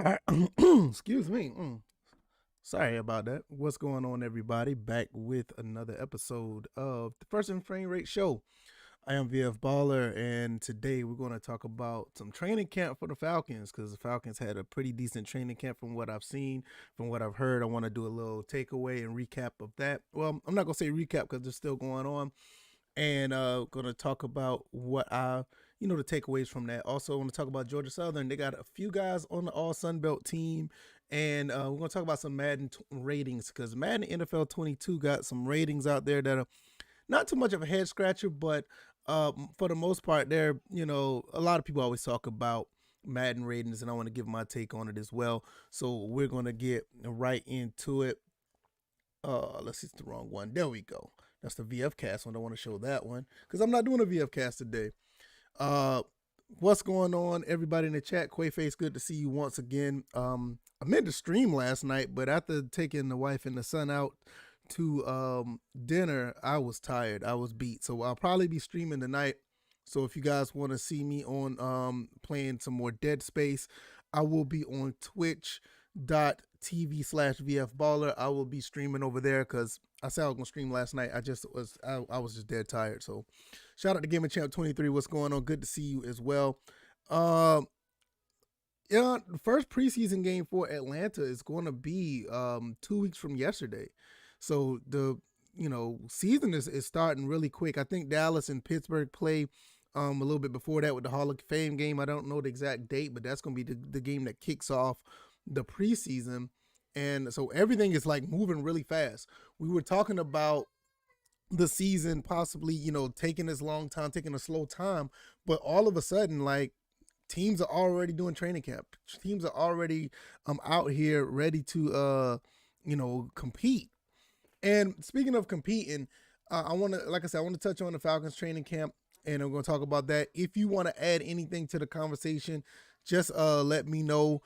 All right. Excuse me. Sorry about that. What's going on, everybody? Back with another episode of the First and Frame Rate Show. I am VF Baller, and today we're going to talk about some training camp for the Falcons because the Falcons had a pretty decent training camp from what I've seen, from what I've heard. I want to do a little takeaway and recap of that. Well, I'm not going to say recap because they're still going on, and going to talk about what the takeaways from that. Also, I want to talk about Georgia Southern. They got a few guys on the All-SunBelt team, and we're going to talk about some Madden ratings because Madden NFL 22 got some ratings out there that are not too much of a head scratcher, but for the most part, they're, a lot of people always talk about Madden ratings, and I want to give my take on it as well. So we're going to get right into it. Let's see, it's the wrong one. There we go. That's the VF cast one. I want to show that one because I'm not doing a VF cast today. What's going on, everybody in the chat? Quaface, good to see you once again. I meant to stream last night, but after taking the wife and the son out to dinner, I was tired. I was beat. So I'll probably be streaming tonight. So if you guys want to see me on playing some more Dead Space, I will be on twitch.tv/VFballer. I will be streaming over there because I said I was gonna stream last night. I was just dead tired. So shout out to Gaming Champ 23. What's going on? Good to see you as well. Yeah, the first preseason game for Atlanta is going to be 2 weeks from yesterday. So the season is starting really quick. I think Dallas and Pittsburgh play a little bit before that with the Hall of Fame game. I don't know the exact date, but that's going to be the game that kicks off the preseason. And so everything is like moving really fast. We were talking about the season possibly, taking this long time, taking a slow time, but all of a sudden, like, teams are already doing training camp. Teams are already out here ready to compete. And speaking of competing, I want to touch on the Falcons training camp, and I'm going to talk about that. If you want to add anything to the conversation, just let me know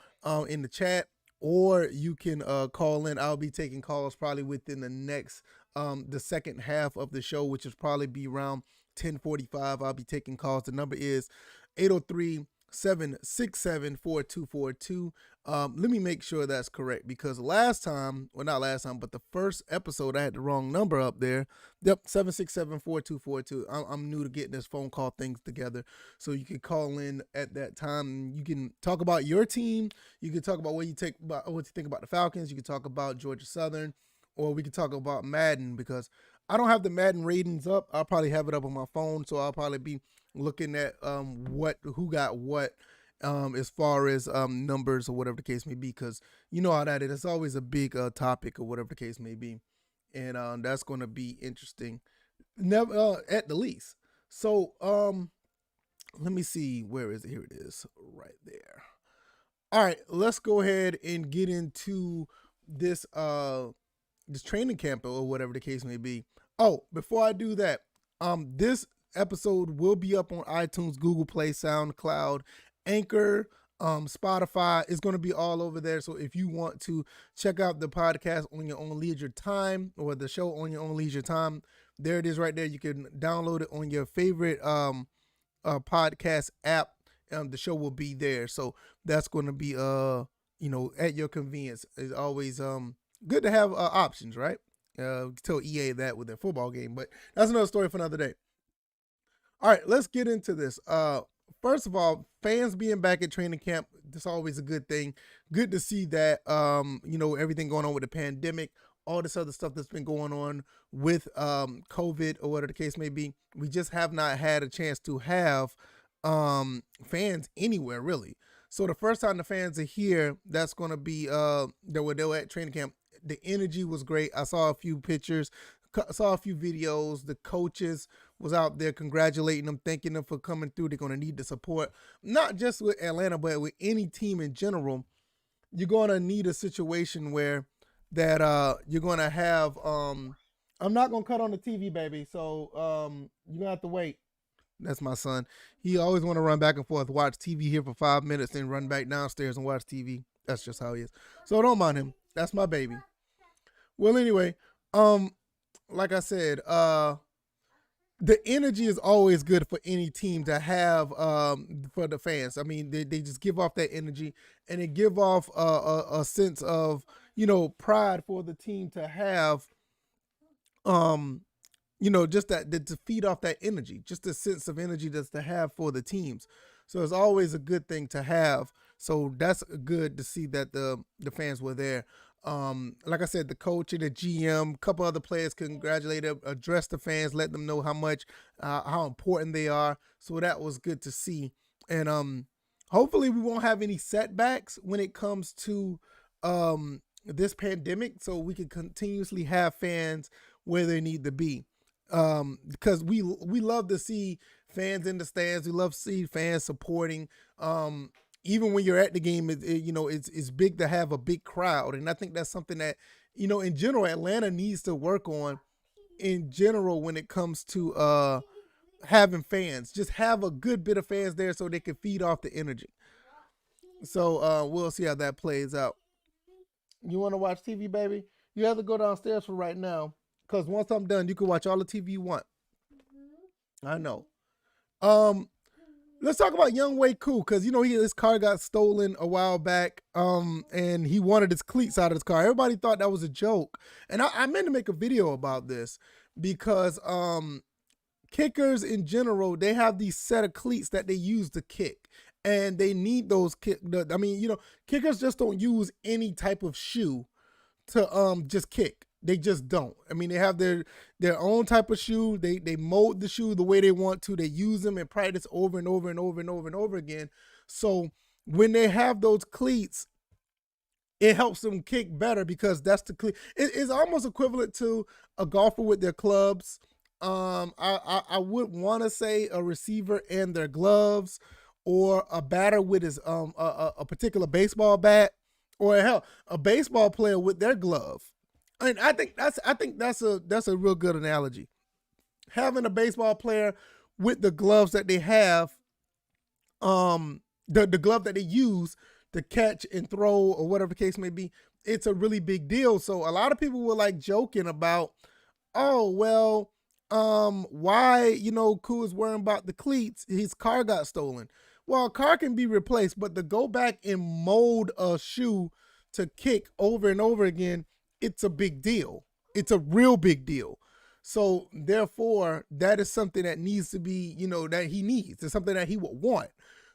in the chat, or you can call in. I'll be taking calls probably within the next the second half of the show, which is probably be around 10:45. I'll be taking calls. The number is 803-767-4242. Let me make sure that's correct because not last time, but the first episode I had the wrong number up there. Yep, 767-4242. I'm new to getting this phone call things together, so you can call in at that time. You can talk about your team. You can talk about what you think about the Falcons. You can talk about Georgia Southern, or we can talk about Madden because I don't have the Madden ratings up. I'll probably have it up on my phone, so I'll probably be looking at who got what as far as numbers or whatever the case may be, because you know how that is. It's always a big topic or whatever the case may be, and that's going to be interesting, never at the least. So let me see, where is it? Here it is, right there. All right, let's go ahead and get into this training camp or whatever the case may be. Oh, before I do that, this episode will be up on iTunes, Google Play, SoundCloud, Anchor, Spotify. It's going to be all over there. So if you want to check out the podcast on your own leisure time, or the show on your own leisure time, there it is right there. You can download it on your favorite podcast app. The show will be there. So that's going to be at your convenience. It's always good to have options, right? Tell EA that with their football game, but that's another story for another day. All right, let's get into this. First of all, fans being back at training camp, that's always a good thing. Good to see that, everything going on with the pandemic, all this other stuff that's been going on with COVID or whatever the case may be. We just have not had a chance to have fans anywhere, really. So the first time the fans are here, that's going to be, they were at training camp. The energy was great. I saw a few pictures, saw a few videos. The coaches was out there congratulating them, thanking them for coming through. They're going to need the support, not just with Atlanta, but with any team in general. You're going to need a situation where that you're going to have, I'm not going to cut on the TV, baby. So you're going to have to wait. That's my son. He always want to run back and forth, watch TV here for 5 minutes, then run back downstairs and watch TV. That's just how he is. So don't mind him. That's my baby. Well, anyway, like I said, the energy is always good for any team to have for the fans. I mean, they just give off that energy, and they give off a sense of, pride for the team to have, um, just that to feed off that energy, just a sense of energy that's to have for the teams. So it's always a good thing to have. So that's good to see that the fans were there. Like I said, the coach and the GM, a couple other players congratulated, addressed the fans, let them know how important they are. So that was good to see. And hopefully we won't have any setbacks when it comes to this pandemic, so we can continuously have fans where they need to be. Because we love to see fans in the stands. We love to see fans supporting. Even when you're at the game, it's big to have a big crowd, and I think that's something that, in general, Atlanta needs to work on. In general, when it comes to having fans, just have a good bit of fans there so they can feed off the energy. So we'll see how that plays out. You want to watch TV, baby? You have to go downstairs for right now, because once I'm done, you can watch all the TV you want. I know. Um, let's talk about Young Wei Koo, because his car got stolen a while back, and he wanted his cleats out of his car. Everybody thought that was a joke, and I meant to make a video about this because kickers in general, they have these set of cleats that they use to kick, and they need those kickers just don't use any type of shoe to just kick. They just don't. I mean, they have their own type of shoe. They mold the shoe the way they want to. They use them and practice over and over and over and over and over again. So when they have those cleats, it helps them kick better because that's the cleat. It's almost equivalent to a golfer with their clubs. I would want to say a receiver and their gloves, or a batter with his a particular baseball bat, or hell, a baseball player with their glove. And I think that's a real good analogy. Having a baseball player with the gloves that they have, the glove that they use to catch and throw or whatever the case may be, it's a really big deal. So a lot of people were like joking about, oh well, why Koo is worrying about the cleats? His car got stolen. Well, a car can be replaced, but to go back and mold a shoe to kick over and over again, it's a big deal. It's a real big deal. So therefore, that is something that needs to be, that he needs. It's something that he would want.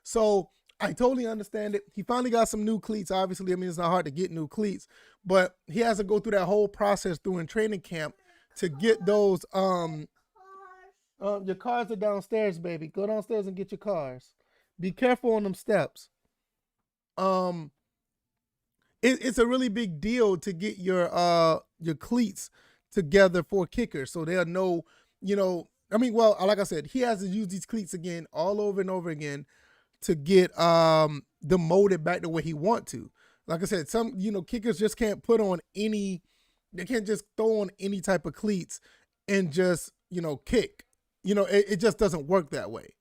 So I totally understand it. He finally got some new cleats. Obviously, I mean, it's not hard to get new cleats, but he has to go through that whole process during training camp to get those. Your cars are downstairs, baby. Go downstairs and get your cars. Be careful on them steps. It's a really big deal to get your cleats together for kickers, so they'll know. Like I said, he has to use these cleats again, all over and over again, to get them molded back the way he want to. Like I said, some kickers just can't put on any. They can't just throw on any type of cleats and just kick. It just doesn't work that way.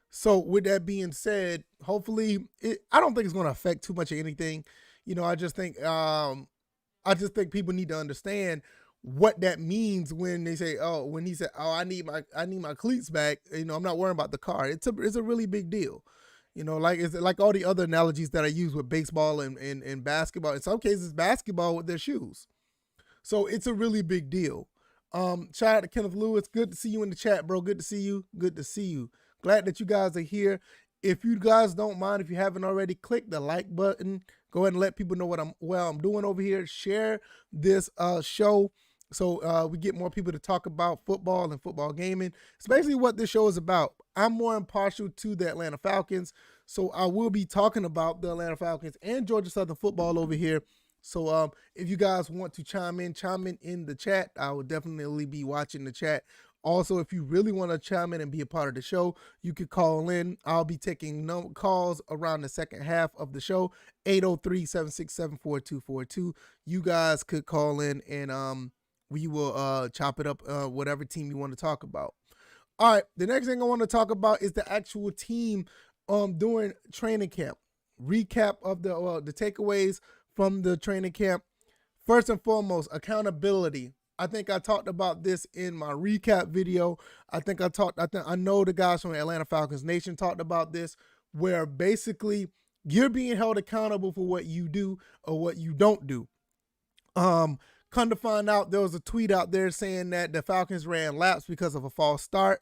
So with that being said, hopefully, I don't think it's going to affect too much of anything. I just think people need to understand what that means when they say, when he said, I need my cleats back. I'm not worrying about the car. It's a really big deal. It's like all the other analogies that I use with baseball and basketball. In some cases, basketball with their shoes. So it's a really big deal. Shout out to Kenneth Lewis. Good to see you in the chat, bro. Good to see you. Good to see you. Glad that you guys are here. If you guys don't mind, if you haven't already, click the like button. Go ahead and let people know what I'm doing over here. Share this show so we get more people to talk about football and football gaming. It's basically what this show is about. I'm more impartial to the Atlanta Falcons, so I will be talking about the Atlanta Falcons and Georgia Southern football over here. So if you guys want to chime in the chat. I will definitely be watching the chat. Also, if you really want to chime in and be a part of the show, you could call in. I'll be taking calls around the second half of the show, 803-767-4242. You guys could call in and we will chop it up, whatever team you want to talk about. All right, the next thing I want to talk about is the actual team during training camp. Recap of the takeaways from the training camp. First and foremost, accountability. I think I talked about this in my recap video. I know the guys from Atlanta Falcons Nation talked about this, where basically you're being held accountable for what you do or what you don't do. Come to find out, there was a tweet out there saying that the Falcons ran laps because of a false start.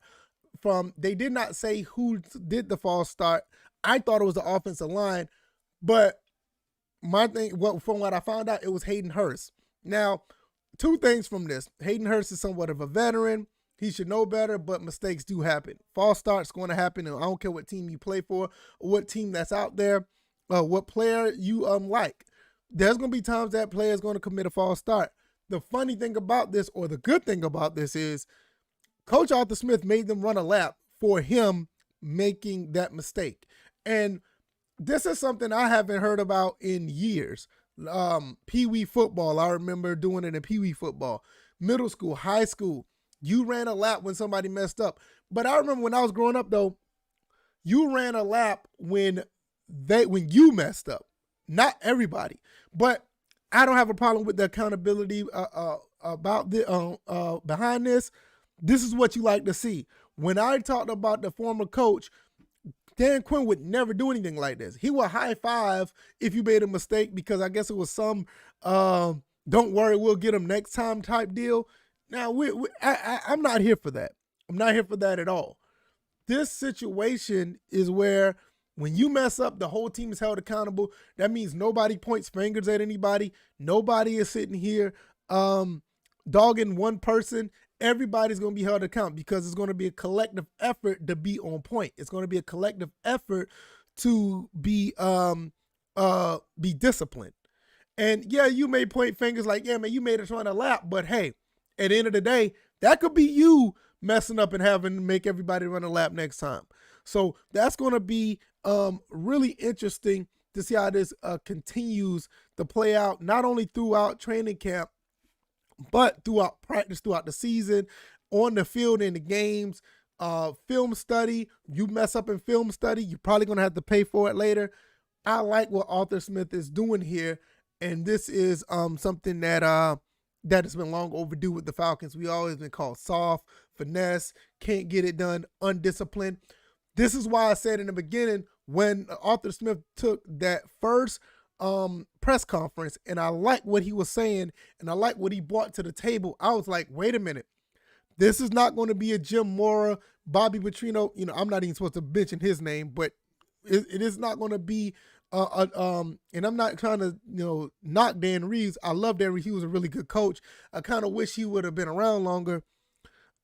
They did not say who did the false start. I thought it was the offensive line, but from what I found out, it was Hayden Hurst. Now, two things from this. Hayden Hurst is somewhat of a veteran. He should know better, but mistakes do happen. False starts going to happen, and I don't care what team you play for or what team that's out there, what player you like. There's going to be times that player is going to commit a false start. The funny thing about this, or the good thing about this, is Coach Arthur Smith made them run a lap for him making that mistake. And this is something I haven't heard about in years. Pee-wee football, I remember doing it in Pee-wee football. Middle school, high school, you ran a lap when somebody messed up. But I remember when I was growing up, though, you ran a lap when you messed up. Not everybody. But I don't have a problem with the accountability about the behind this. This is what you like to see. When I talked about the former coach, Dan Quinn would never do anything like this. He would high five if you made a mistake, because I guess it was some don't worry, we'll get him next time type deal. Now, I'm not here for that. I'm not here for that at all. This situation is where when you mess up, the whole team is held accountable. That means nobody points fingers at anybody. Nobody is sitting here dogging one person. Everybody's going to be held accountable, because it's going to be a collective effort to be on point. It's going to be a collective effort to be disciplined. And yeah, you may point fingers like, yeah, man, you made us run a lap. But hey, at the end of the day, that could be you messing up and having to make everybody run a lap next time. So that's going to be really interesting to see how this continues to play out, not only throughout training camp, but throughout practice, throughout the season, on the field, in the games, film study. You mess up in film study, you're probably going to have to pay for it later. I like what Arthur Smith is doing here, and this is something that has been long overdue with the Falcons. We always been called soft, finesse, can't get it done, undisciplined. This is why I said in the beginning, when Arthur Smith took that first press conference, and I like what he was saying, and I like what he brought to the table, I was like, wait a minute. This is not going to be a Jim Mora, Bobby Petrino. I'm not even supposed to mention his name, but it is not going to be and I'm not trying to, knock Dan Reeves. I love Dan Reeves. He was a really good coach. I kind of wish he would have been around longer.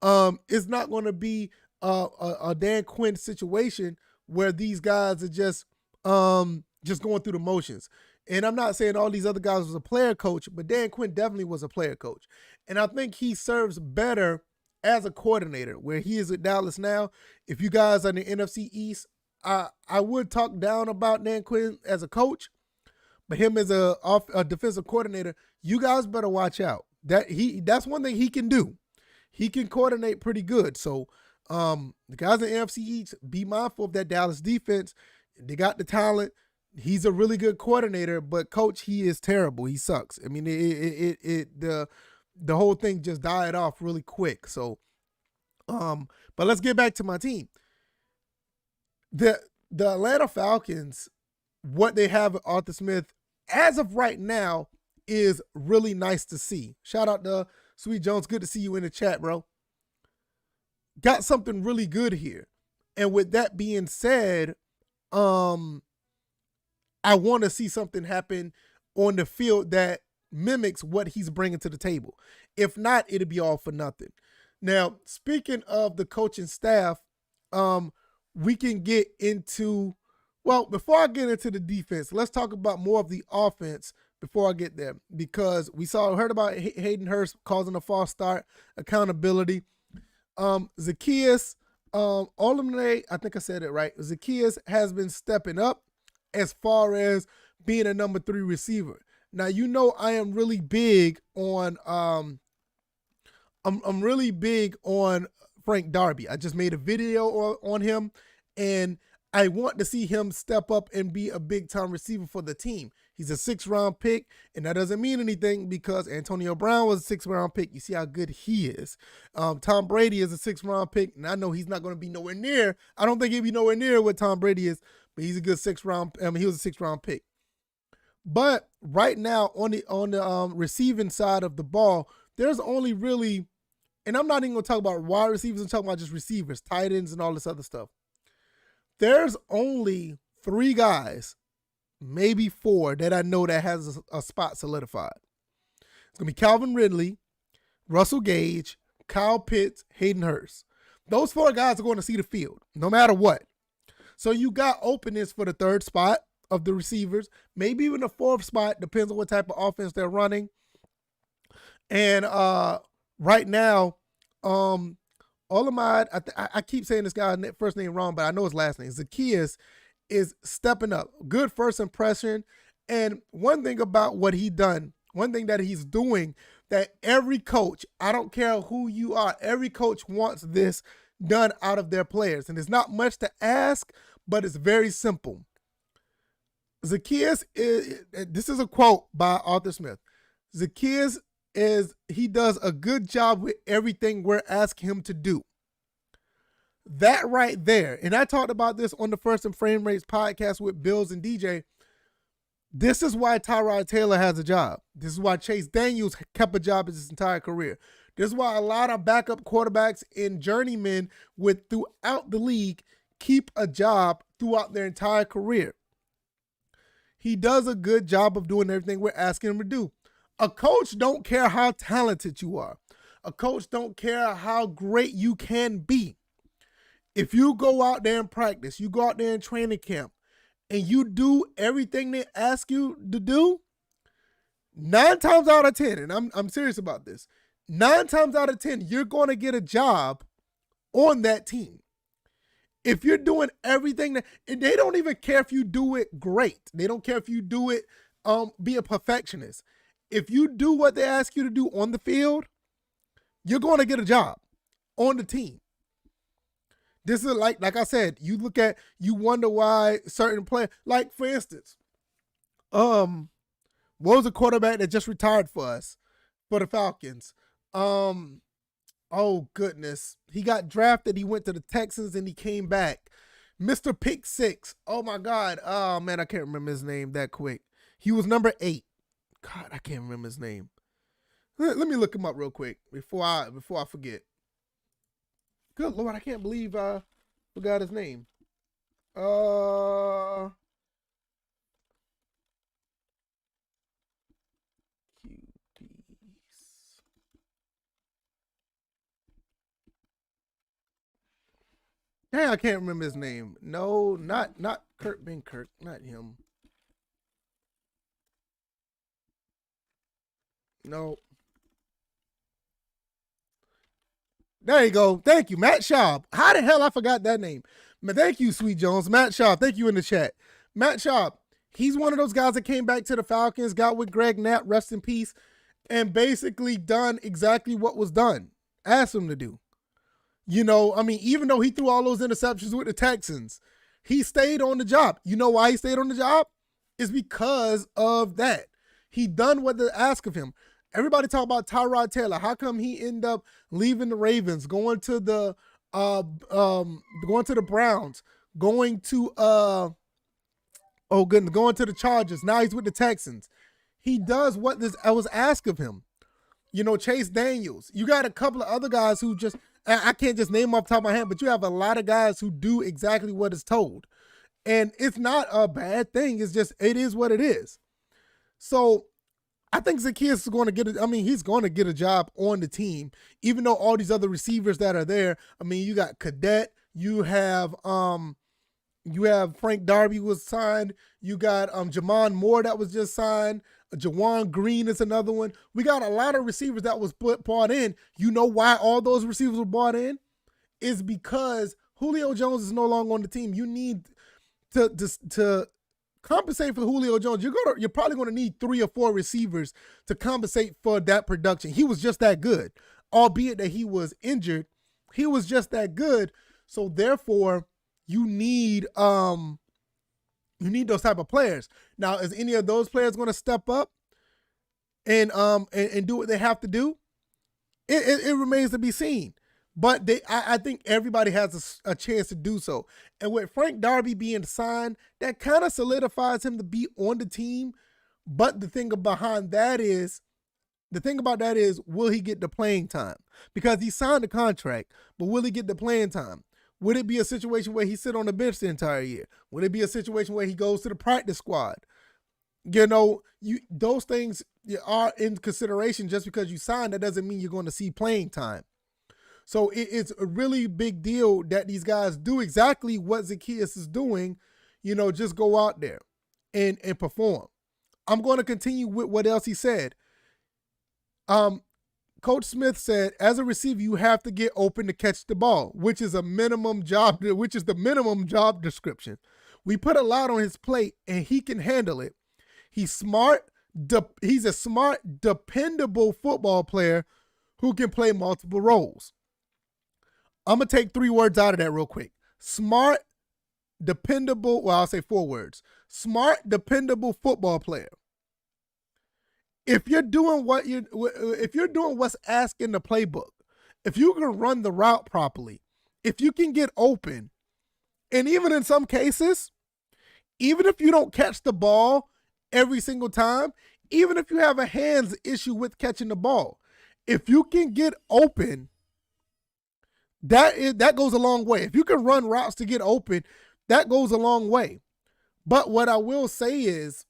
It's not going to be a Dan Quinn situation where these guys are just going through the motions. And I'm not saying all these other guys was a player coach, but Dan Quinn definitely was a player coach. And I think he serves better as a coordinator, where he is at Dallas now. If you guys are in the NFC East, I would talk down about Dan Quinn as a coach, but him as a defensive coordinator, you guys better watch out. That's one thing he can do. He can coordinate pretty good. So the guys in the NFC East, be mindful of that Dallas defense. They got the talent. He's a really good coordinator, but coach, he is terrible. He sucks. I mean, the whole thing just died off really quick. So, but let's get back to my team. The Atlanta Falcons, what they have with Arthur Smith as of right now is really nice to see. Shout out to Sweet Jones. Good to see you in the chat, bro. Got something really good here. And with that being said, I want to see something happen on the field that mimics what he's bringing to the table. If not, it'll be all for nothing. Now, speaking of the coaching staff, we can get into, well, before I get into the defense, let's talk about more of the offense before I get there, because we heard about Hayden Hurst causing a false start, accountability. Zacchaeus, Olamide, I think I said it right. Zacchaeus has been stepping up as far as being a number 3 receiver. Now, I am really big on, I'm really big on Frank Darby. I just made a video on him, and I want to see him step up and be a big-time receiver for the team. He's a 6th-round pick, and that doesn't mean anything because Antonio Brown was a 6th-round pick. You see how good he is. Tom Brady is a 6th-round pick, and I know he's not going to be nowhere near. I don't think he'll be nowhere near what Tom Brady is, but he's a good 6th-round. He was a 6th-round pick. But right now on the receiving side of the ball, there's only really, and I'm not even going to talk about wide receivers. I'm talking about just receivers, tight ends, and all this other stuff. There's only 3 guys, maybe 4, that I know that has a spot solidified. It's going to be Calvin Ridley, Russell Gage, Kyle Pitts, Hayden Hurst. Those 4 guys are going to see the field, no matter what. So you got openings for the 3rd spot of the receivers, maybe even the 4th spot, depends on what type of offense they're running. And right now, Olamide, I keep saying this guy's first name wrong, but I know his last name. Zacchaeus is stepping up. Good first impression. And one thing about what he done, one thing that he's doing, that every coach, I don't care who you are, every coach wants this done out of their players. And it's not much to ask, but it's very simple. Zacchaeus this is a quote by Arthur Smith. Zacchaeus he does a good job with everything we're asking him to do. That right there, and I talked about this on the First and Frame Rates podcast with Bills and DJ. This is why Tyrod Taylor has a job. This is why Chase Daniels kept a job his entire career. This is why a lot of backup quarterbacks and journeymen throughout the league keep a job throughout their entire career. He does a good job of doing everything we're asking him to do. A coach don't care how talented you are. A coach don't care how great you can be. If you go out there and practice, you go out there in training camp, and you do everything they ask you to do, 9 times out of 10, and I'm serious about this, 9 times out of 10, you're going to get a job on that team. If you're doing everything and they don't even care if you do it great. They don't care if you do it, be a perfectionist. If you do what they ask you to do on the field, you're going to get a job on the team. This is like I said, you wonder why certain players, like for instance, what was a quarterback that just retired for us, for the Falcons? Oh goodness. He got drafted, he went to the Texans and he came back. Mr. Pick Six. Oh my God. Oh man, I can't remember his name that quick. He was number 8. God, I can't remember his name. Let me look him up real quick before I forget. Good Lord, I can't believe I forgot his name. QBs. Dang, I can't remember his name. No, not Kurt Benkirk, not him. No. There you go. Thank you, Matt Schaub. How the hell I forgot that name? Thank you, Sweet Jones. Matt Schaub. Thank you in the chat. Matt Schaub. He's one of those guys that came back to the Falcons, got with Greg Knapp, rest in peace, and basically done exactly what was done. Asked him to do. You know, I mean, even though he threw all those interceptions with the Texans, he stayed on the job. You know why he stayed on the job? It's because of that. He done what they asked of him. Everybody talk about Tyrod Taylor. How come he ended up leaving the Ravens, going to the Browns, going to the Chargers. Now he's with the Texans. He does what I was asked of him. You know, Chase Daniels. You got a couple of other guys who just, I can't just name off the top of my head, but you have a lot of guys who do exactly what is told. And it's not a bad thing. It's just, it is what it is. So I think Zacchaeus is going to he's going to get a job on the team, even though all these other receivers that are there. I mean, you got Cadet, you have Frank Darby was signed, you got Jamon Moore that was just signed, Jawan Green is another one. We got a lot of receivers that was brought in. You know why all those receivers were brought in? Is because Julio Jones is no longer on the team. You need to compensate for Julio Jones. You're probably going to need 3 or 4 receivers to compensate for that production. He was just that good, albeit that he was injured. He was just that good. So therefore, you need You need those type of players. Now, is any of those players going to step up and do what they have to do? It remains to be seen. But I think everybody has a chance to do so. And with Frank Darby being signed, that kind of solidifies him to be on the team. But the thing about that is, will he get the playing time? Because he signed a contract, but will he get the playing time? Would it be a situation where he sit on the bench the entire year? Would it be a situation where he goes to the practice squad? Those things are in consideration. Just because you sign, that doesn't mean you're going to see playing time. So it's a really big deal that these guys do exactly what Zacchaeus is doing, just go out there and perform. I'm going to continue with what else he said. Coach Smith said, as a receiver, you have to get open to catch the ball, which is the minimum job description. We put a lot on his plate and he can handle it. He's smart. He's a smart, dependable football player who can play multiple roles. I'm going to take 3 words out of that real quick. Smart, dependable, I'll say 4 words. Smart, dependable football player. If you're doing what's asked in the playbook, if you can run the route properly, if you can get open, and even in some cases, even if you don't catch the ball every single time, even if you have a hands issue with catching the ball, if you can get open, that goes a long way. If you can run routes to get open, that goes a long way. But what I will say is,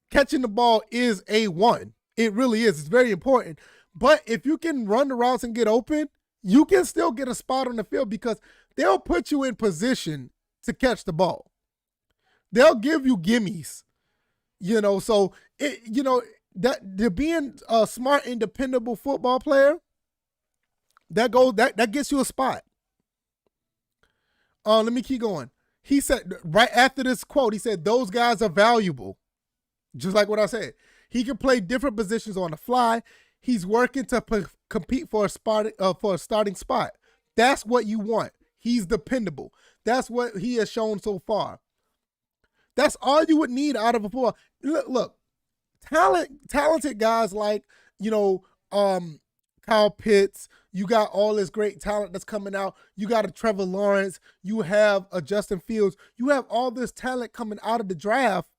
catching the ball is A1. It really is. It's very important. But if you can run the routes and get open, you can still get a spot on the field because they'll put you in position to catch the ball. They'll give you gimmies, so that being a smart and dependable football player, that gets you a spot. Let me keep going. He said, right after this quote, he said, those guys are valuable. Just like what I said. He can play different positions on the fly. He's working to compete for a starting spot. That's what you want. He's dependable. That's what he has shown so far. That's all you would need out of a football. Look, talented guys like, Kyle Pitts. You got all this great talent that's coming out. You got a Trevor Lawrence. You have a Justin Fields. You have all this talent coming out of the draft.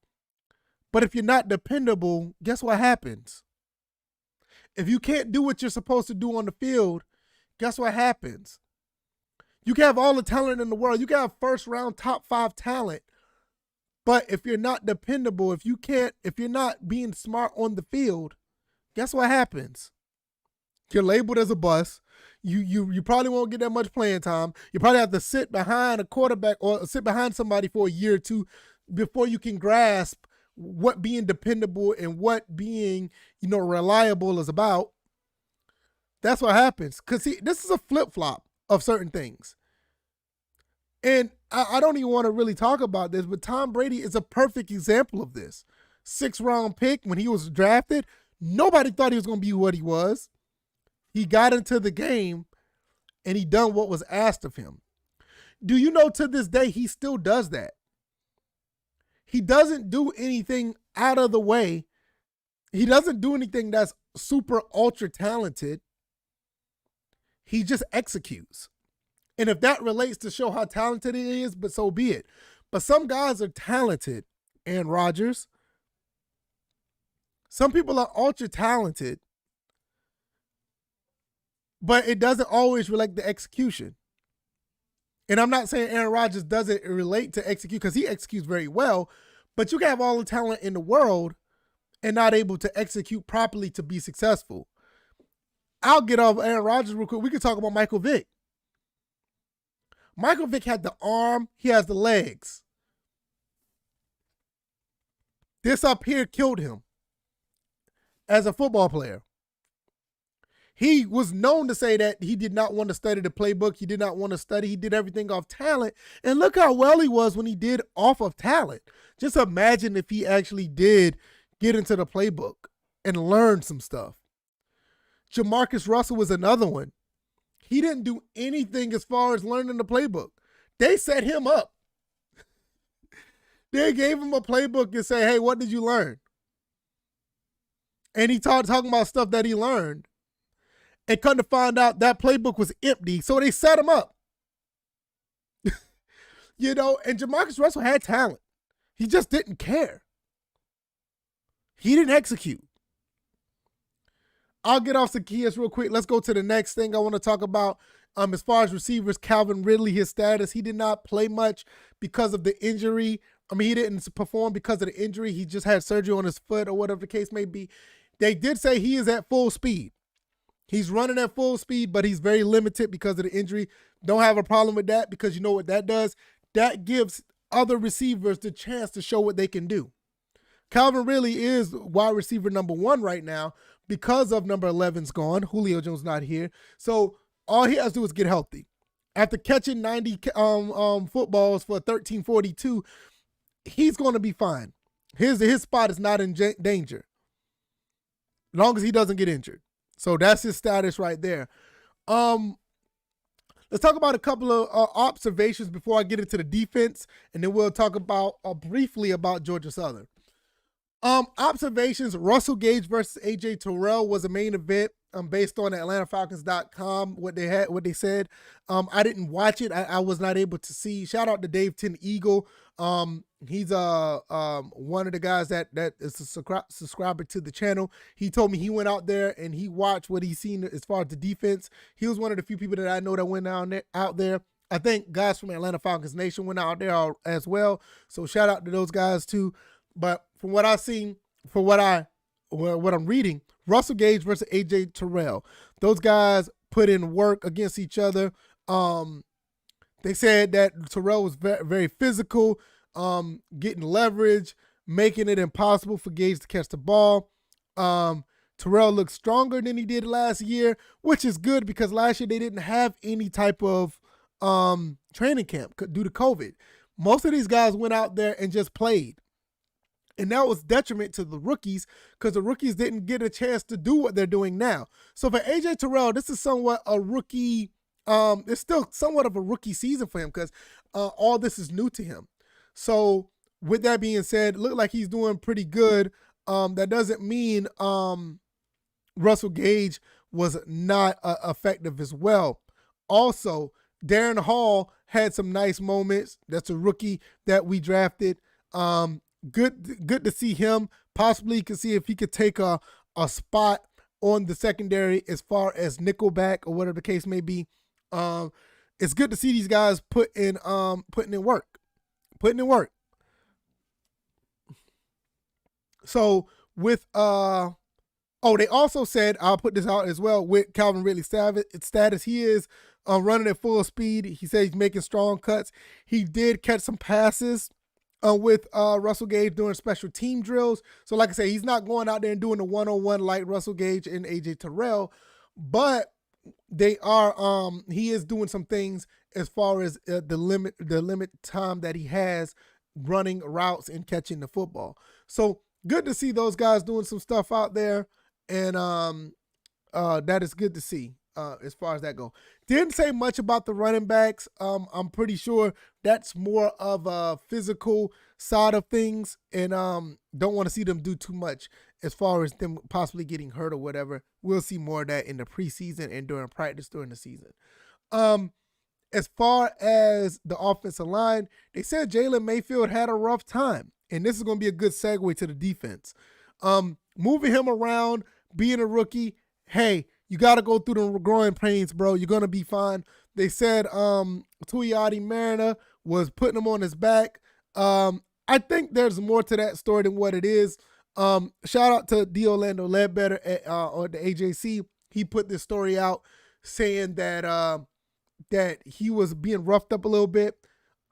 But if you're not dependable, guess what happens? If you can't do what you're supposed to do on the field, guess what happens? You can have all the talent in the world. You can have first round top 5 talent. But if you're not dependable, if you're not being smart on the field, guess what happens? You're labeled as a bust. You probably won't get that much playing time. You probably have to sit behind a quarterback or sit behind somebody for a year or two before you can grasp what being dependable and what being, reliable is about. That's what happens. Because, see, this is a flip-flop of certain things. And I don't even want to really talk about this, but Tom Brady is a perfect example of this. 6th-round pick when he was drafted. Nobody thought he was going to be what he was. He got into the game, and he done what was asked of him. Do you know to this day he still does that? He doesn't do anything out of the way. He doesn't do anything that's super ultra talented. He just executes. And if that relates to show how talented he is, but so be it. But some guys are talented, Aaron Rodgers. Some people are ultra talented, but it doesn't always relate to execution. And I'm not saying Aaron Rodgers doesn't relate to execute because he executes very well, but you can have all the talent in the world and not able to execute properly to be successful. I'll get off Aaron Rodgers real quick. We can talk about Michael Vick. Michael Vick had the arm. He has the legs. This up here killed him as a football player. He was known to say that he did not want to study the playbook. He did not want to study. He did everything off talent. And look how well he was when he did off of talent. Just imagine if he actually did get into the playbook and learn some stuff. Jamarcus Russell was another one. He didn't do anything as far as learning the playbook. They set him up. They gave him a playbook and say, hey, what did you learn? And he talking about stuff that he learned. And come to find out that playbook was empty, so they set him up. You know, and Jamarcus Russell had talent. He just didn't care. He didn't execute. I'll get off Zacchaeus real quick. Let's go to the next thing I want to talk about. As far as receivers, Calvin Ridley, his status, he did not play much because of the injury. I mean, he didn't perform because of the injury. He just had surgery on his foot or whatever the case may be. They did say he is at full speed. He's running at full speed, but he's very limited because of the injury. Don't have a problem with that because you know what that does? That gives other receivers the chance to show what they can do. Calvin Ridley is wide receiver number 1 right now because of number 11's gone. Julio Jones not here. So all he has to do is get healthy. After catching 90 footballs for 1342, he's going to be fine. His spot is not in danger as long as he doesn't get injured. So that's his status right there. Let's talk about a couple of observations before I get into the defense, and then we'll talk about briefly about Georgia Southern. Observations: Russell Gage versus AJ Terrell was a main event based on AtlantaFalcons.com, what they said. I didn't watch it. I was not able to see. Shout out to Dave Tin Eagle. He's one of the guys that is a subscriber to the channel. He told me he went out there and he watched what he's seen as far as the defense. He was one of the few people that I know that went out there. I think guys from Atlanta Falcons Nation went out there as well. So shout out to those guys too. But from what I've seen, for what I'm reading, Russell Gage versus AJ Terrell, those guys put in work against each other. They said that Terrell was very, very physical, getting leverage, making it impossible for Gage to catch the ball. Terrell looks stronger than he did last year, which is good because last year they didn't have any type of training camp due to COVID. Most of these guys went out there and just played. And that was detriment to the rookies because the rookies didn't get a chance to do what they're doing now. So for AJ Terrell, this is somewhat a rookie. It's still somewhat of a rookie season for him because all this is new to him. So with that being said, it looked like he's doing pretty good. That doesn't mean Russell Gage was not effective as well. Also, Darren Hall had some nice moments. That's a rookie that we drafted. Good to see him. Possibly could see if he could take a spot on the secondary as far as nickelback or whatever the case may be. It's good to see these guys putting in work. So with they also said, I'll put this out as well, with Calvin Ridley's status, he is running at full speed. He said he's making strong cuts. He did catch some passes with Russell Gage doing special team drills. So like I say, he's not going out there and doing the one-on-one like Russell Gage and AJ Terrell, but they are he is doing some things as far as the limit time that he has running routes and catching the football. So good to see those guys doing some stuff out there, and that is good to see as far as that go. Didn't say much about the running backs. I'm pretty sure that's more of a physical side of things, and don't want to see them do too much as far as them possibly getting hurt or whatever. We'll see more of that in the preseason and during practice during the season. As far as the offensive line, they said Jalen Mayfield had a rough time, and this is going to be a good segue to the defense. Moving him around, being a rookie, hey, you got to go through the growing pains, bro. You're going to be fine. They said Tuyati Mariner was putting him on his back. I think there's more to that story than what it is. Shout out to D. Orlando Ledbetter or the AJC. He put this story out saying that that he was being roughed up a little bit.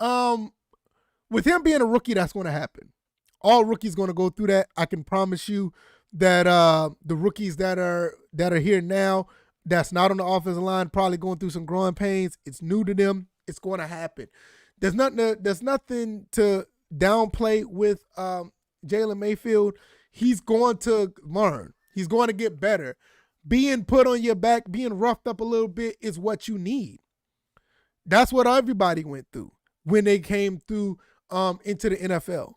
With him being a rookie, that's going to happen. All rookies going to go through that. I can promise you that the rookies that are here now, that's not on the offensive line, probably going through some growing pains. It's new to them. It's going to happen. There's nothing to downplay with Jalen Mayfield. He's going to learn. He's going to get better. Being put on your back, being roughed up a little bit is what you need. That's what everybody went through when they came through into the NFL.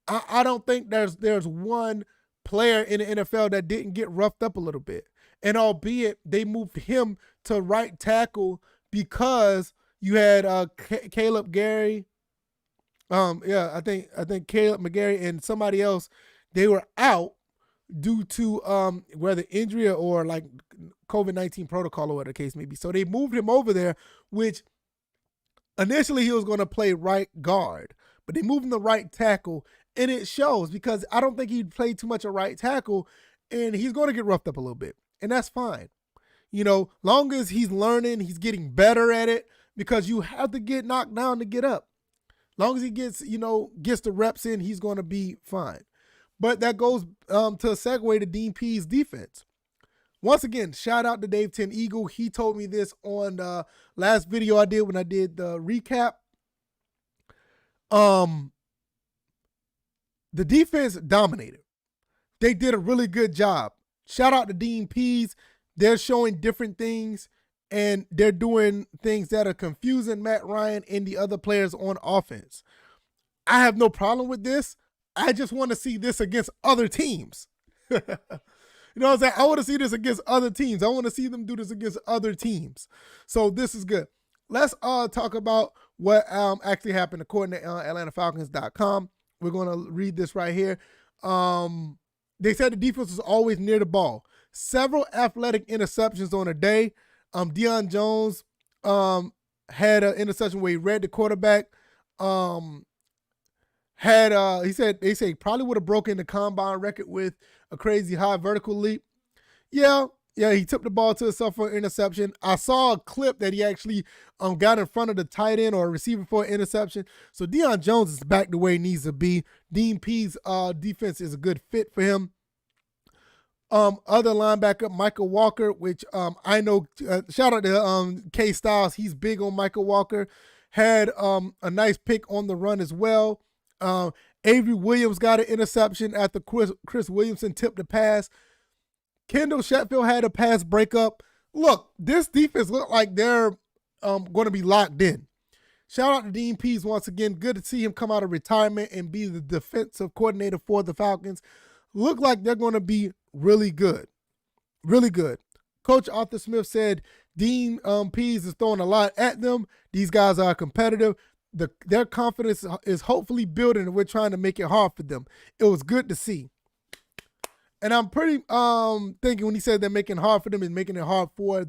I don't think there's one player in the NFL that didn't get roughed up a little bit. And albeit they moved him to right tackle because you had Caleb Gary. I think Caleb McGarry and somebody else, they were out due to whether injury or like COVID-19 protocol or whatever the case may be. So they moved him over there, which initially he was going to play right guard, but they moved him to right tackle, and it shows because I don't think he played too much of right tackle, and he's going to get roughed up a little bit, and that's fine. You know, long as he's learning, he's getting better at it, because you have to get knocked down to get up. Long as he gets the reps in, he's going to be fine. But that goes to a segue to Dean Pease' defense. Once again, shout out to Dave 10 Eagle. He told me this on the last video I did when I did the recap. The defense dominated. They did a really good job. Shout out to Dean Pease. They're showing different things, and they're doing things that are confusing Matt Ryan and the other players on offense. I have no problem with this. I just want to see this against other teams. You know what I'm saying? I want to see this against other teams. I want to see them do this against other teams. So this is good. Let's talk about what actually happened according to AtlantaFalcons.com. We're going to read this right here. They said the defense was always near the ball. Several athletic interceptions on a day. Deion Jones had an interception where he read the quarterback. They say he probably would have broken the combine record with a crazy high vertical leap. Yeah, he tipped the ball to himself for an interception. I saw a clip that he actually got in front of the tight end or receiver for an interception. So Deion Jones is back the way he needs to be. Dean Pease' defense is a good fit for him. Other linebacker, Michael Walker, which I know, shout out to K Styles. He's big on Michael Walker. Had a nice pick on the run as well. Avery Williams got an interception after Chris Williamson tipped the pass. Kendall Sheffield had a pass breakup. Look, this defense looked like they're going to be locked in. Shout out to Dean Pease once again. Good to see him come out of retirement and be the defensive coordinator for the Falcons. Look like they're going to be really good. Really good. Coach Arthur Smith said Dean Pease is throwing a lot at them. These guys are competitive. Their confidence is hopefully building, and we're trying to make it hard for them. It was good to see. And I'm pretty thinking when he said they're making it hard for them, is making it hard for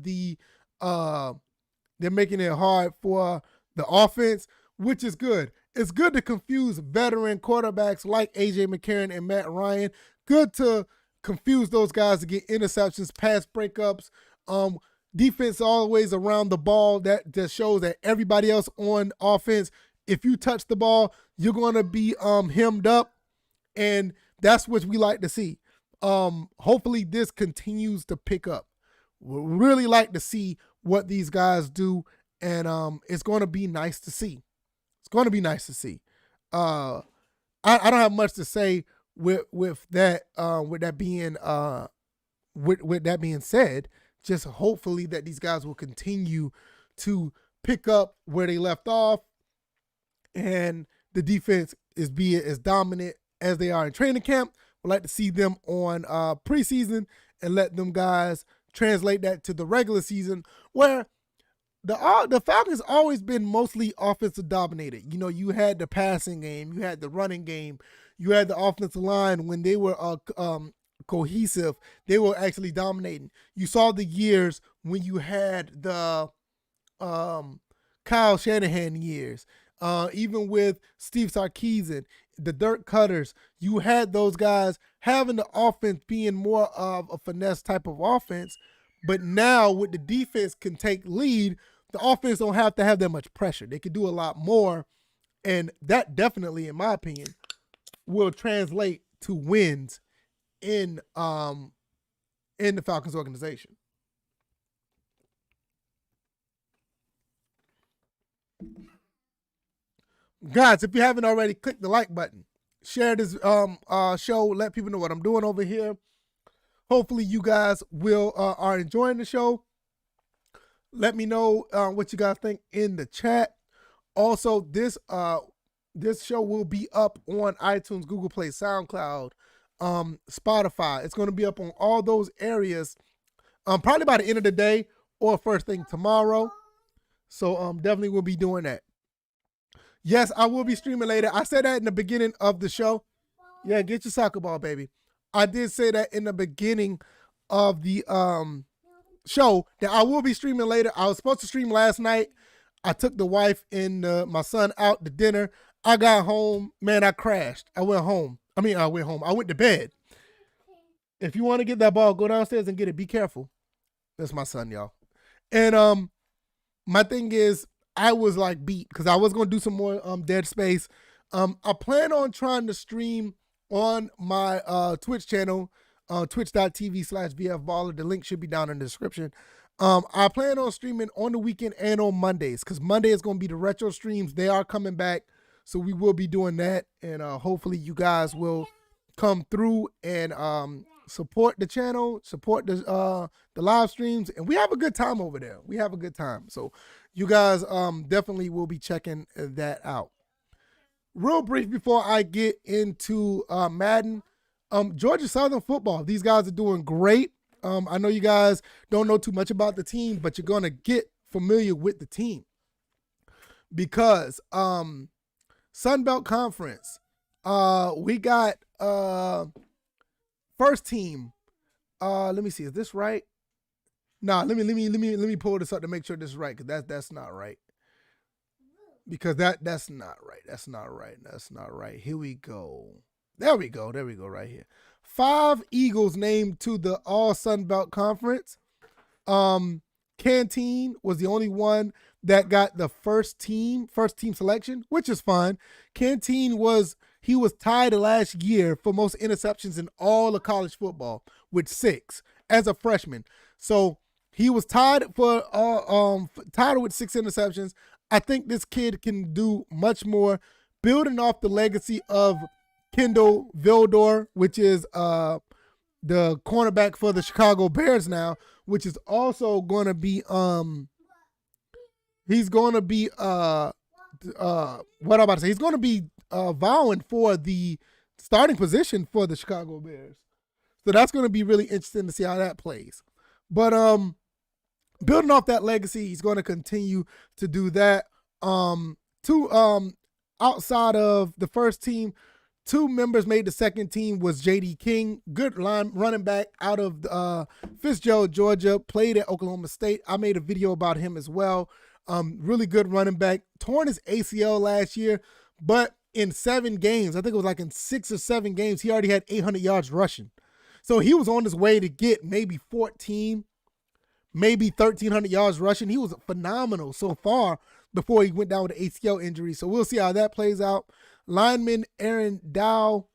the offense, which is good. It's good to confuse veteran quarterbacks like A.J. McCarron and Matt Ryan. Good to confuse those guys to get interceptions, pass breakups, defense always around the ball. That just shows that everybody else on offense, if you touch the ball, you're going to be hemmed up, and that's what we like to see. Hopefully this continues to pick up. We really like to see what these guys do, and it's going to be nice to see. It's going to be nice to see. I don't have much to say with that being said. Just hopefully that these guys will continue to pick up where they left off, and the defense is as dominant as they are in training camp. We'd like to see them on preseason and let them guys translate that to the regular season, where the Falcons always been mostly offensive dominated. You know, you had the passing game, you had the running game, you had the offensive line. When they were cohesive, they were actually dominating. You saw the years when you had the Kyle Shanahan years, even with Steve Sarkisian, the Dirk Cutters, you had those guys having the offense being more of a finesse type of offense. But now with the defense can take lead, the offense don't have to have that much pressure. They can do a lot more, and that definitely, in my opinion, will translate to wins in the Falcons organization. Guys, if you haven't already, click the like button. Share this show. Let people know what I'm doing over here. Hopefully you guys are enjoying the show. Let me know what you guys think in the chat. Also, this This show will be up on iTunes, Google Play, SoundCloud, Spotify. It's going to be up on all those areas probably by the end of the day or first thing tomorrow. So definitely will be doing that. Yes, I will be streaming later. I said that in the beginning of the show. Yeah, get your soccer ball, baby. I did say that in the beginning of the show that I will be streaming later. I was supposed to stream last night. I took the wife and my son out to dinner. I got home, man, I crashed. I went home. I went to bed. If you want to get that ball, go downstairs and get it. Be careful. That's my son, y'all. And my thing is, I was like beat because I was going to do some more Dead Space. I plan on trying to stream on my Twitch channel, twitch.tv/VFballer. The link should be down in the description. I plan on streaming on the weekend and on Mondays because Monday is going to be the retro streams. They are coming back. So we will be doing that, and hopefully you guys will come through and support the channel, support the live streams, and we have a good time over there. We have a good time. So you guys definitely will be checking that out. Real brief before I get into Madden, Georgia Southern football. These guys are doing great. I know you guys don't know too much about the team, but you're going to get familiar with the team because Sun-Belt Conference. We got first team. Let me see. Is this right? Nah, let me pull this up to make sure this is right, because that's not right. Because that's not right. That's not right. That's not right. Here we go. There we go right here. 5 Eagles named to the All-SunBelt Conference. Canteen was the only one that got the first team selection, which is fine. Canteen was tied last year for most interceptions in all of college football with 6 as a freshman. So he was tied with 6 interceptions. I think this kid can do much more, building off the legacy of Kendall Vildor, which is the cornerback for the Chicago Bears now, which is also going to be he's going to be what I'm about to say. He's going to be vowing for the starting position for the Chicago Bears. So that's going to be really interesting to see how that plays. But building off that legacy, he's going to continue to do that. Outside of the first team, 2 members made the second team was J.D. King, good running back out of Fitzgerald, Georgia, played at Oklahoma State. I made a video about him as well. Really good running back. Torn his ACL last year, but in 7 games, I think it was like in 6 or 7 games, he already had 800 yards rushing. So he was on his way to get maybe 14, maybe 1,300 yards rushing. He was phenomenal so far before he went down with an ACL injury. So we'll see how that plays out. Lineman Aaron Dowell,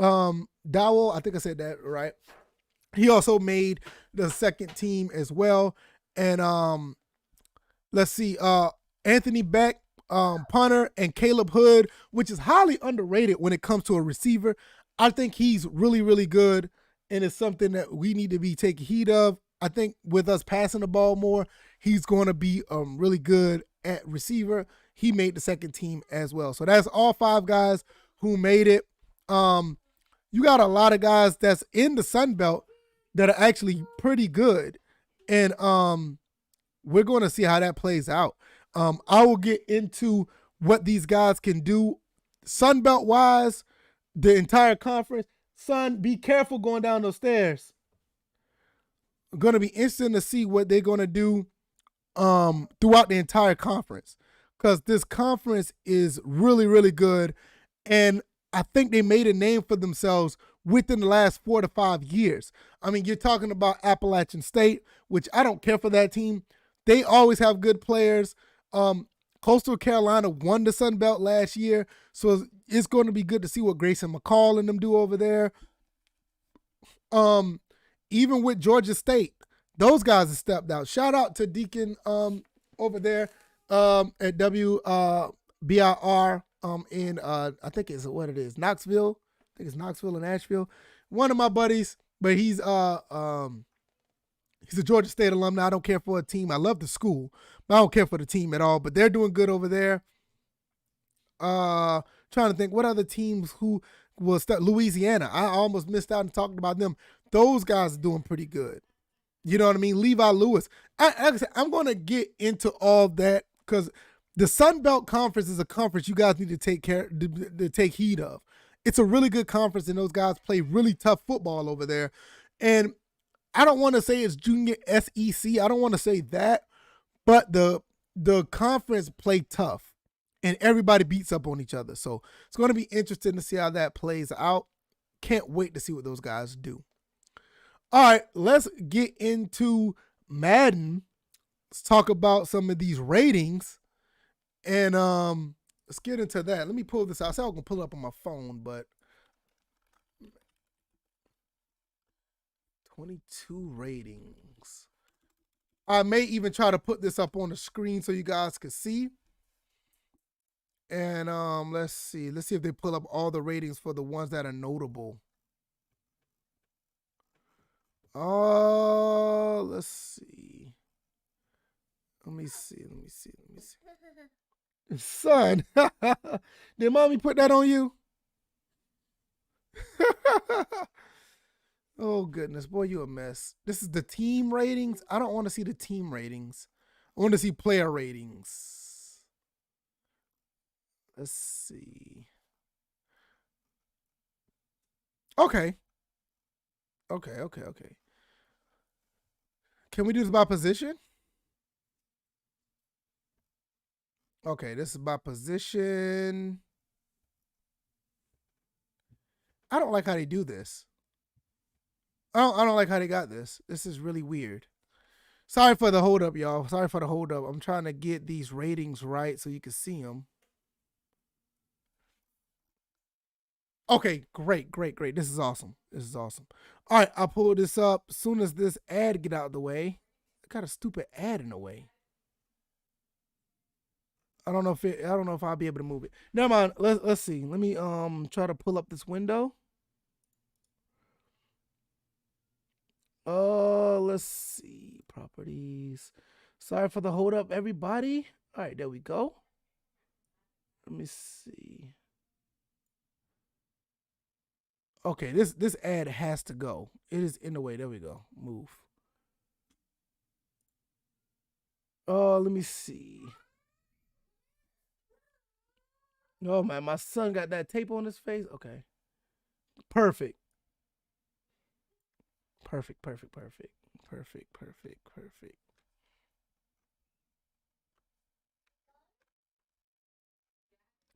I think I said that right. He also made the second team as well. And let's see, Anthony Beck, punter, and Caleb Hood, which is highly underrated when it comes to a receiver. I think he's really, really good, and it's something that we need to be taking heed of. I think with us passing the ball more, he's going to be really good at receiver. He made the second team as well. So that's all 5 guys who made it. You got a lot of guys that's in the Sun Belt that are actually pretty good. And we're going to see how that plays out. I will get into what these guys can do Sun Belt wise, the entire conference. Son, be careful going down those stairs. Going to be interesting to see what they're going to do throughout the entire conference, because this conference is really, really good. And I think they made a name for themselves within the last 4 to 5 years. I mean, you're talking about Appalachian State, which I don't care for that team. They always have good players. Coastal Carolina won the Sun Belt last year, so it's going to be good to see what Grayson McCall and them do over there. Even with Georgia State, those guys have stepped out. Shout out to Deacon over there at WBIR in I think it's what it is, Knoxville. I think it's Knoxville and Asheville. One of my buddies, but he's a Georgia State alumni. I don't care for a team. I love the school, but I don't care for the team at all. But they're doing good over there. Trying to think what other teams who will start. Louisiana. I almost missed out and talking about them. Those guys are doing pretty good. You know what I mean? Levi Lewis. I'm going to get into all that because the Sun Belt Conference is a conference you guys need to take heed of. It's a really good conference, and those guys play really tough football over there. And I don't want to say it's junior SEC. I don't want to say that, but the conference play tough, and everybody beats up on each other. So it's going to be interesting to see how that plays out. Can't wait to see what those guys do. All right, let's get into Madden. Let's talk about some of these ratings, and let's get into that. Let me pull this out. I said I was going to pull it up on my phone, but 22 ratings. I may even try to put this up on the screen so you guys can see. And let's see. Let's see if they pull up all the ratings for the ones that are notable. Let's see. Let me see. Son, did mommy put that on you? Oh, goodness. Boy, you a mess. This is the team ratings. I don't want to see the team ratings. I want to see player ratings. Let's see. Okay. Can we do this by position? Okay, this is by position. I don't like how they do this. I don't like how they got this. This is really weird. Sorry for the hold up, y'all. Sorry for the hold up. I'm trying to get these ratings right so you can see them. Okay, great. This is awesome. All right, I'll pull this up as soon as this ad get out of the way. I got a stupid ad in the way. I don't know if I'll be able to move it. Never mind. Let's see. Let me try to pull up this window. Let's see. Properties. Sorry for the hold up, everybody. All right, there we go. Let me see. Okay, this ad has to go. It is in the way. There we go. Move. Let me see. Oh man, my son got that tape on his face. Okay. Perfect.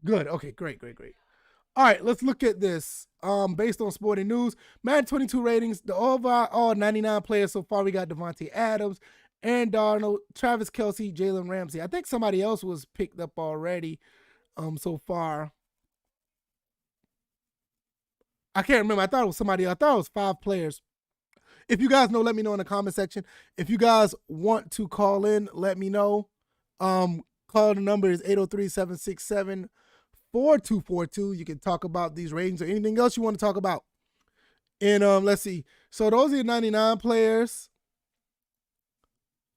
Good. Okay, great. All right, let's look at this. Based on Sporting News, Madden 22 ratings, the overall 99 players so far. We got Devontae Adams, Aaron Darnold, Travis Kelce, Jalen Ramsey. I think somebody else was picked up already. So far, I can't remember. I thought it was somebody else. I thought it was 5 players. If you guys know, let me know in the comment section. If you guys want to call in, let me know. Call the number is 803-767-4242. You can talk about these ratings or anything else you want to talk about. And let's see. So those are your 99 players.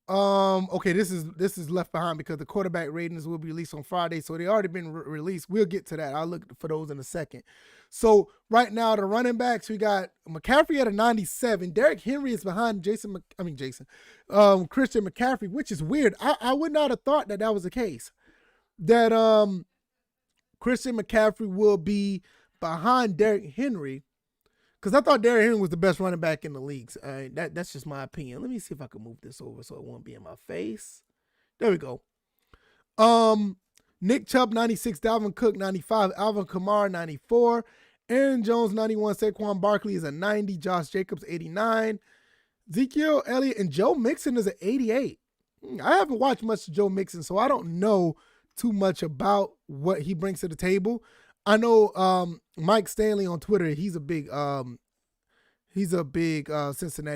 Okay, this is left behind because the quarterback ratings will be released on Friday, so they already been released. We'll get to that. I'll look for those in a second. So right now, the running backs, we got McCaffrey at a 97. Derrick Henry is behind Christian McCaffrey, which is weird. I would not have thought that was the case. That Christian McCaffrey will be behind Derrick Henry. Because I thought Derrick Henry was the best running back in the leagues. That's just my opinion. Let me see if I can move this over so it won't be in my face. There we go. Nick Chubb, 96. Dalvin Cook, 95. Alvin Kamara, 94. Aaron Jones, 91. Saquon Barkley is a 90. Josh Jacobs, 89. Ezekiel Elliott and Joe Mixon is an 88. I haven't watched much of Joe Mixon, so I don't know too much about what he brings to the table. I know Mike Stanley on Twitter, he's a big Cincinnati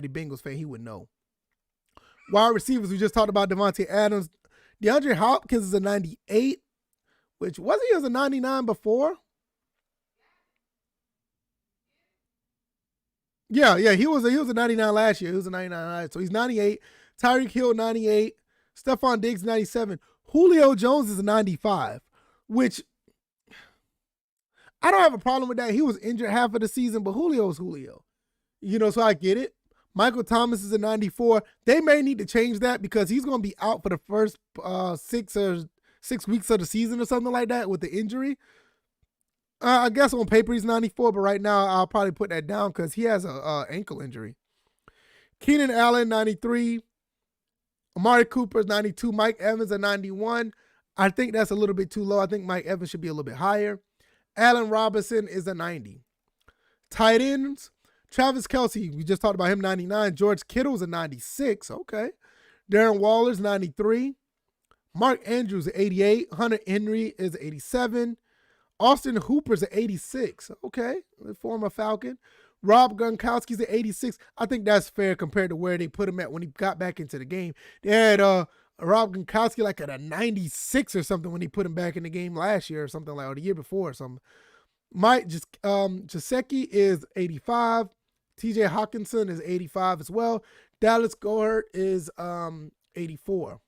Bengals fan. He would know. Wide receivers, we just talked about Devontae Adams. DeAndre Hopkins is a 98, which wasn't he as a 99 before? Yeah, he was a 99 last year. He was a 99 last year. So he's 98. Tyreek Hill, 98. Stephon Diggs, 97. Julio Jones is a 95, which I don't have a problem with that. He was injured half of the season, but Julio's Julio. You know, so I get it. Michael Thomas is a 94. They may need to change that because he's going to be out for the first 6 weeks of the season or something like that with the injury. I guess on paper he's 94, but right now I'll probably put that down because he has a ankle injury. Keenan Allen, 93. Amari Cooper is 92. Mike Evans, a 91. I think that's a little bit too low. I think Mike Evans should be a little bit higher. Allen Robinson is a 90. Tight ends, Travis Kelce, we just talked about him, 99. George Kittle's a 96. Okay. Darren Waller's 93. Mark Andrews, 88. Hunter Henry is 87. Austin Hooper's at 86. Okay. The former Falcon. Rob Gronkowski's at 86. I think that's fair compared to where they put him at when he got back into the game. They had Rob Gronkowski like at a 96 or something when he put him back in the game last year or something like, or the year before or something. Mike Gesicki is 85. TJ Hawkinson is 85 as well. Dallas Goedert is 84.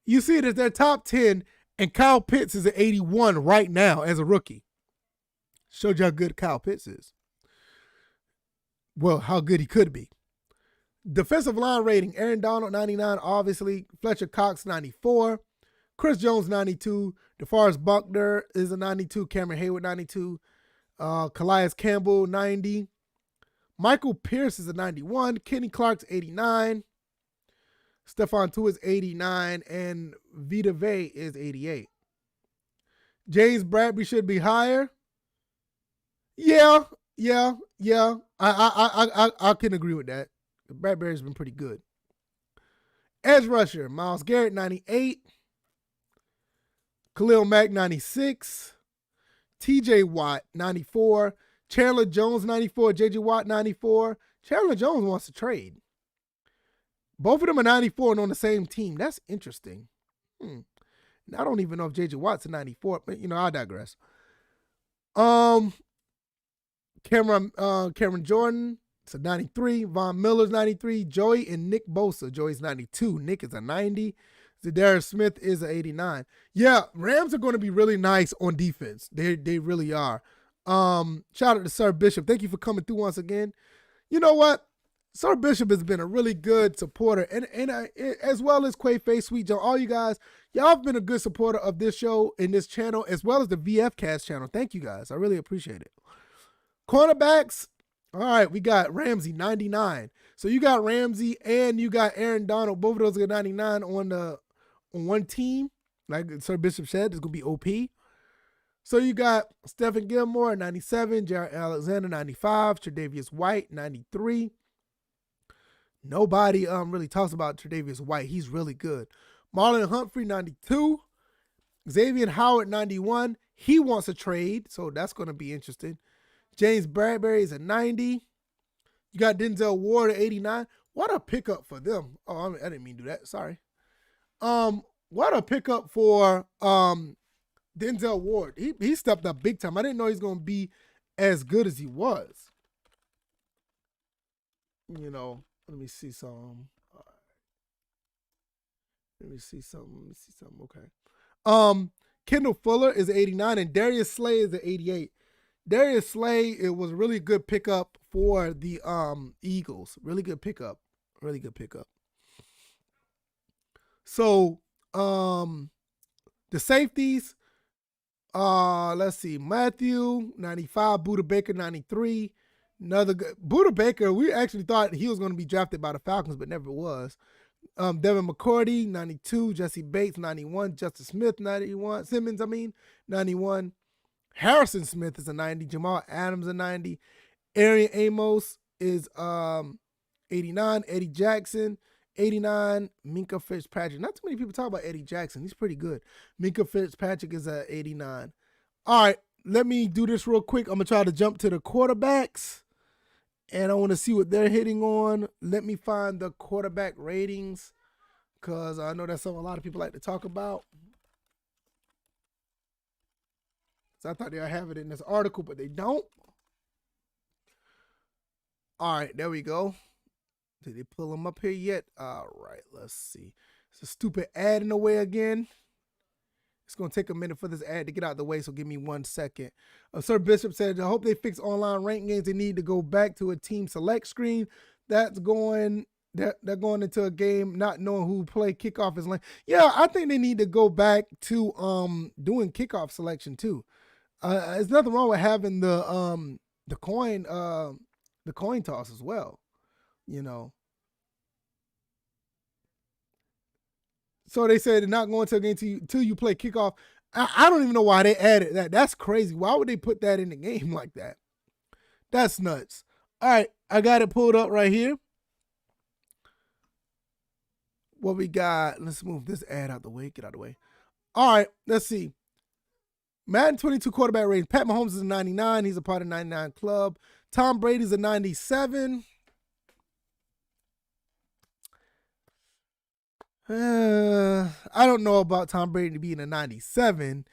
You see that they're top 10, and Kyle Pitts is at 81 right now as a rookie. Showed you how good Kyle Pitts is. Well, how good he could be. Defensive line rating, Aaron Donald, 99, obviously. Fletcher Cox, 94. Chris Jones, 92. DeForest Buckner is a 92. Cameron Hayward, 92. Calais Campbell, 90. Michael Pierce is a 91. Kenny Clark's 89. Stephon Tuitt's 89. And Vita Vea is 88. James Bradbury should be higher. Yeah. I can agree with that. Bradbury's been pretty good. Edge rusher, Myles Garrett, 98. Khalil Mack, 96. TJ Watt, 94. Chandler Jones, 94. JJ Watt, 94. Chandler Jones wants to trade. Both of them are 94 and on the same team. That's interesting. I don't even know if JJ Watt's a 94, but, I digress. Cameron Jordan, it's a 93. Von Miller's 93. Joey and Nick Bosa. Joey's 92. Nick is a 90. Zadarius Smith is an 89. Yeah, Rams are going to be really nice on defense. They really are. Shout out to Sir Bishop. Thank you for coming through once again. You know what? Sir Bishop has been a really good supporter, and as well as Quaface, Sweet Joe, all you guys, y'all have been a good supporter of this show and this channel, as well as the VF Cast channel. Thank you guys. I really appreciate it. Cornerbacks, all right, we got Ramsey, 99. So you got Ramsey and you got Aaron Donald. Both of those are 99 on one team. Like Sir Bishop said, it's going to be OP. So you got Stephen Gilmore, 97. Jared Alexander, 95. Tre'Davious White, 93. Nobody really talks about Tre'Davious White. He's really good. Marlon Humphrey, 92. Xavier Howard, 91. He wants a trade, so that's going to be interesting. James Bradbury is a 90. You got Denzel Ward at 89. What a pickup for them. Oh, I didn't mean to do that. Sorry. What a pickup for Denzel Ward. He stepped up big time. I didn't know he's going to be as good as he was. Let me see some. Let me see something. Okay. Kendall Fuller is 89 and Darius Slay is at 88. Darius Slay, it was a really good pickup for the Eagles. Really good pickup. So, the safeties, let's see. Matthew, 95. Budda Baker, 93. Another good. Budda Baker, we actually thought he was going to be drafted by the Falcons, but never was. Devin McCourty, 92. Jesse Bates, 91. Justice Smith, 91. Simmons, 91. Harrison Smith is a 90. Jamal Adams a 90. Arian Amos is 89. Eddie Jackson, 89. Minka Fitzpatrick. Not too many people talk about Eddie Jackson. He's pretty good. Minka Fitzpatrick is at 89. All right, let me do this real quick. I'm going to try to jump to the quarterbacks, and I want to see what they're hitting on. Let me find the quarterback ratings because I know that's something a lot of people like to talk about. So I thought they'd have it in this article, but they don't. All right, there we go. Did they pull them up here yet? All right, let's see. It's a stupid ad in the way again. It's going to take a minute for this ad to get out of the way, so give me 1 second. Sir Bishop said, I hope they fix online ranking games. They need to go back to a team select screen. They're going into a game not knowing who play kickoff is like. Yeah, I think they need to go back to doing kickoff selection too. There's nothing wrong with having the coin toss as well, you know. So they said they're not going to a game till you play kickoff. I don't even know why they added that. That's crazy. Why would they put that in the game like that? That's nuts. All right, I got it pulled up right here. What we got? Let's move this ad out the way. Get out of the way. All right, let's see. Madden 22 quarterback rating. Pat Mahomes is a 99. He's a part of 99 club. Tom Brady's a 97. I don't know about Tom Brady being a 97.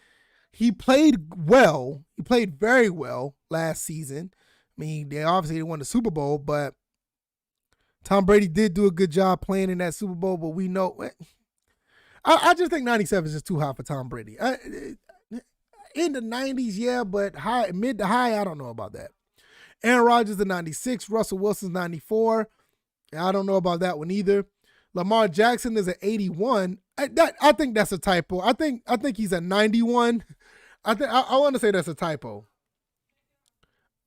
He played well. He played very well last season. I mean, they obviously won the Super Bowl, but Tom Brady did do a good job playing in that Super Bowl, but we know. I just think 97 is just too high for Tom Brady. In the 90s, yeah, but mid to high, I don't know about that. Aaron Rodgers is 96. Russell Wilson's 94. I don't know about that one either. Lamar Jackson is an 81. I think that's a typo. I think he's a 91. I want to say that's a typo.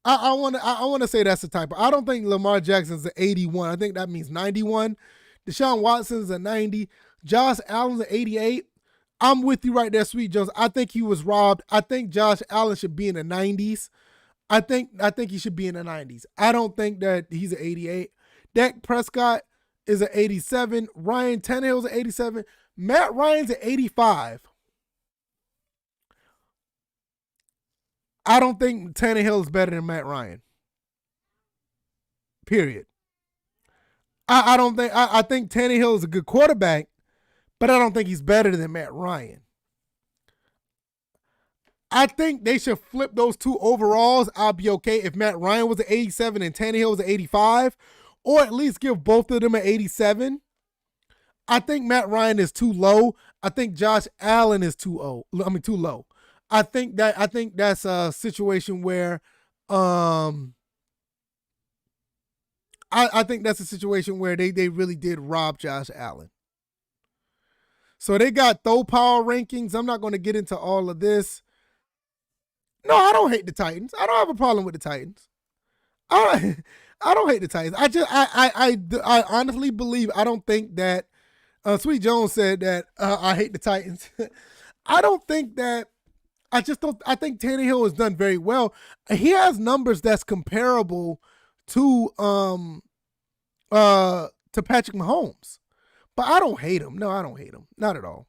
I want to say that's a typo. I don't think Lamar Jackson's an 81. I think that means 91. Deshaun Watson's a 90. Josh Allen's an 88. I'm with you right there, Sweet Jones. I think he was robbed. I think Josh Allen should be in the 90s. I think he should be in the 90s. I don't think that he's an 88. Dak Prescott is an 87. Ryan Tannehill's an 87. Matt Ryan's an 85. I don't think Tannehill is better than Matt Ryan. Period. I think Tannehill is a good quarterback, but I don't think he's better than Matt Ryan. I think they should flip those two overalls. I'll be okay if Matt Ryan was an 87 and Tannehill was an 85, or at least give both of them an 87. I think Matt Ryan is too low. I think Josh Allen is too low. I think that's a situation where I think that's a situation where they really did rob Josh Allen. So they got throw power rankings. I'm not going to get into all of this. No, I don't hate the Titans. I don't have a problem with the Titans. I don't hate the Titans. I honestly believe, I don't think that Sweet Jones said that I hate the Titans. I don't think that. I think Tannehill has done very well. He has numbers that's comparable to Patrick Mahomes. But I don't hate him. No, I don't hate him. Not at all.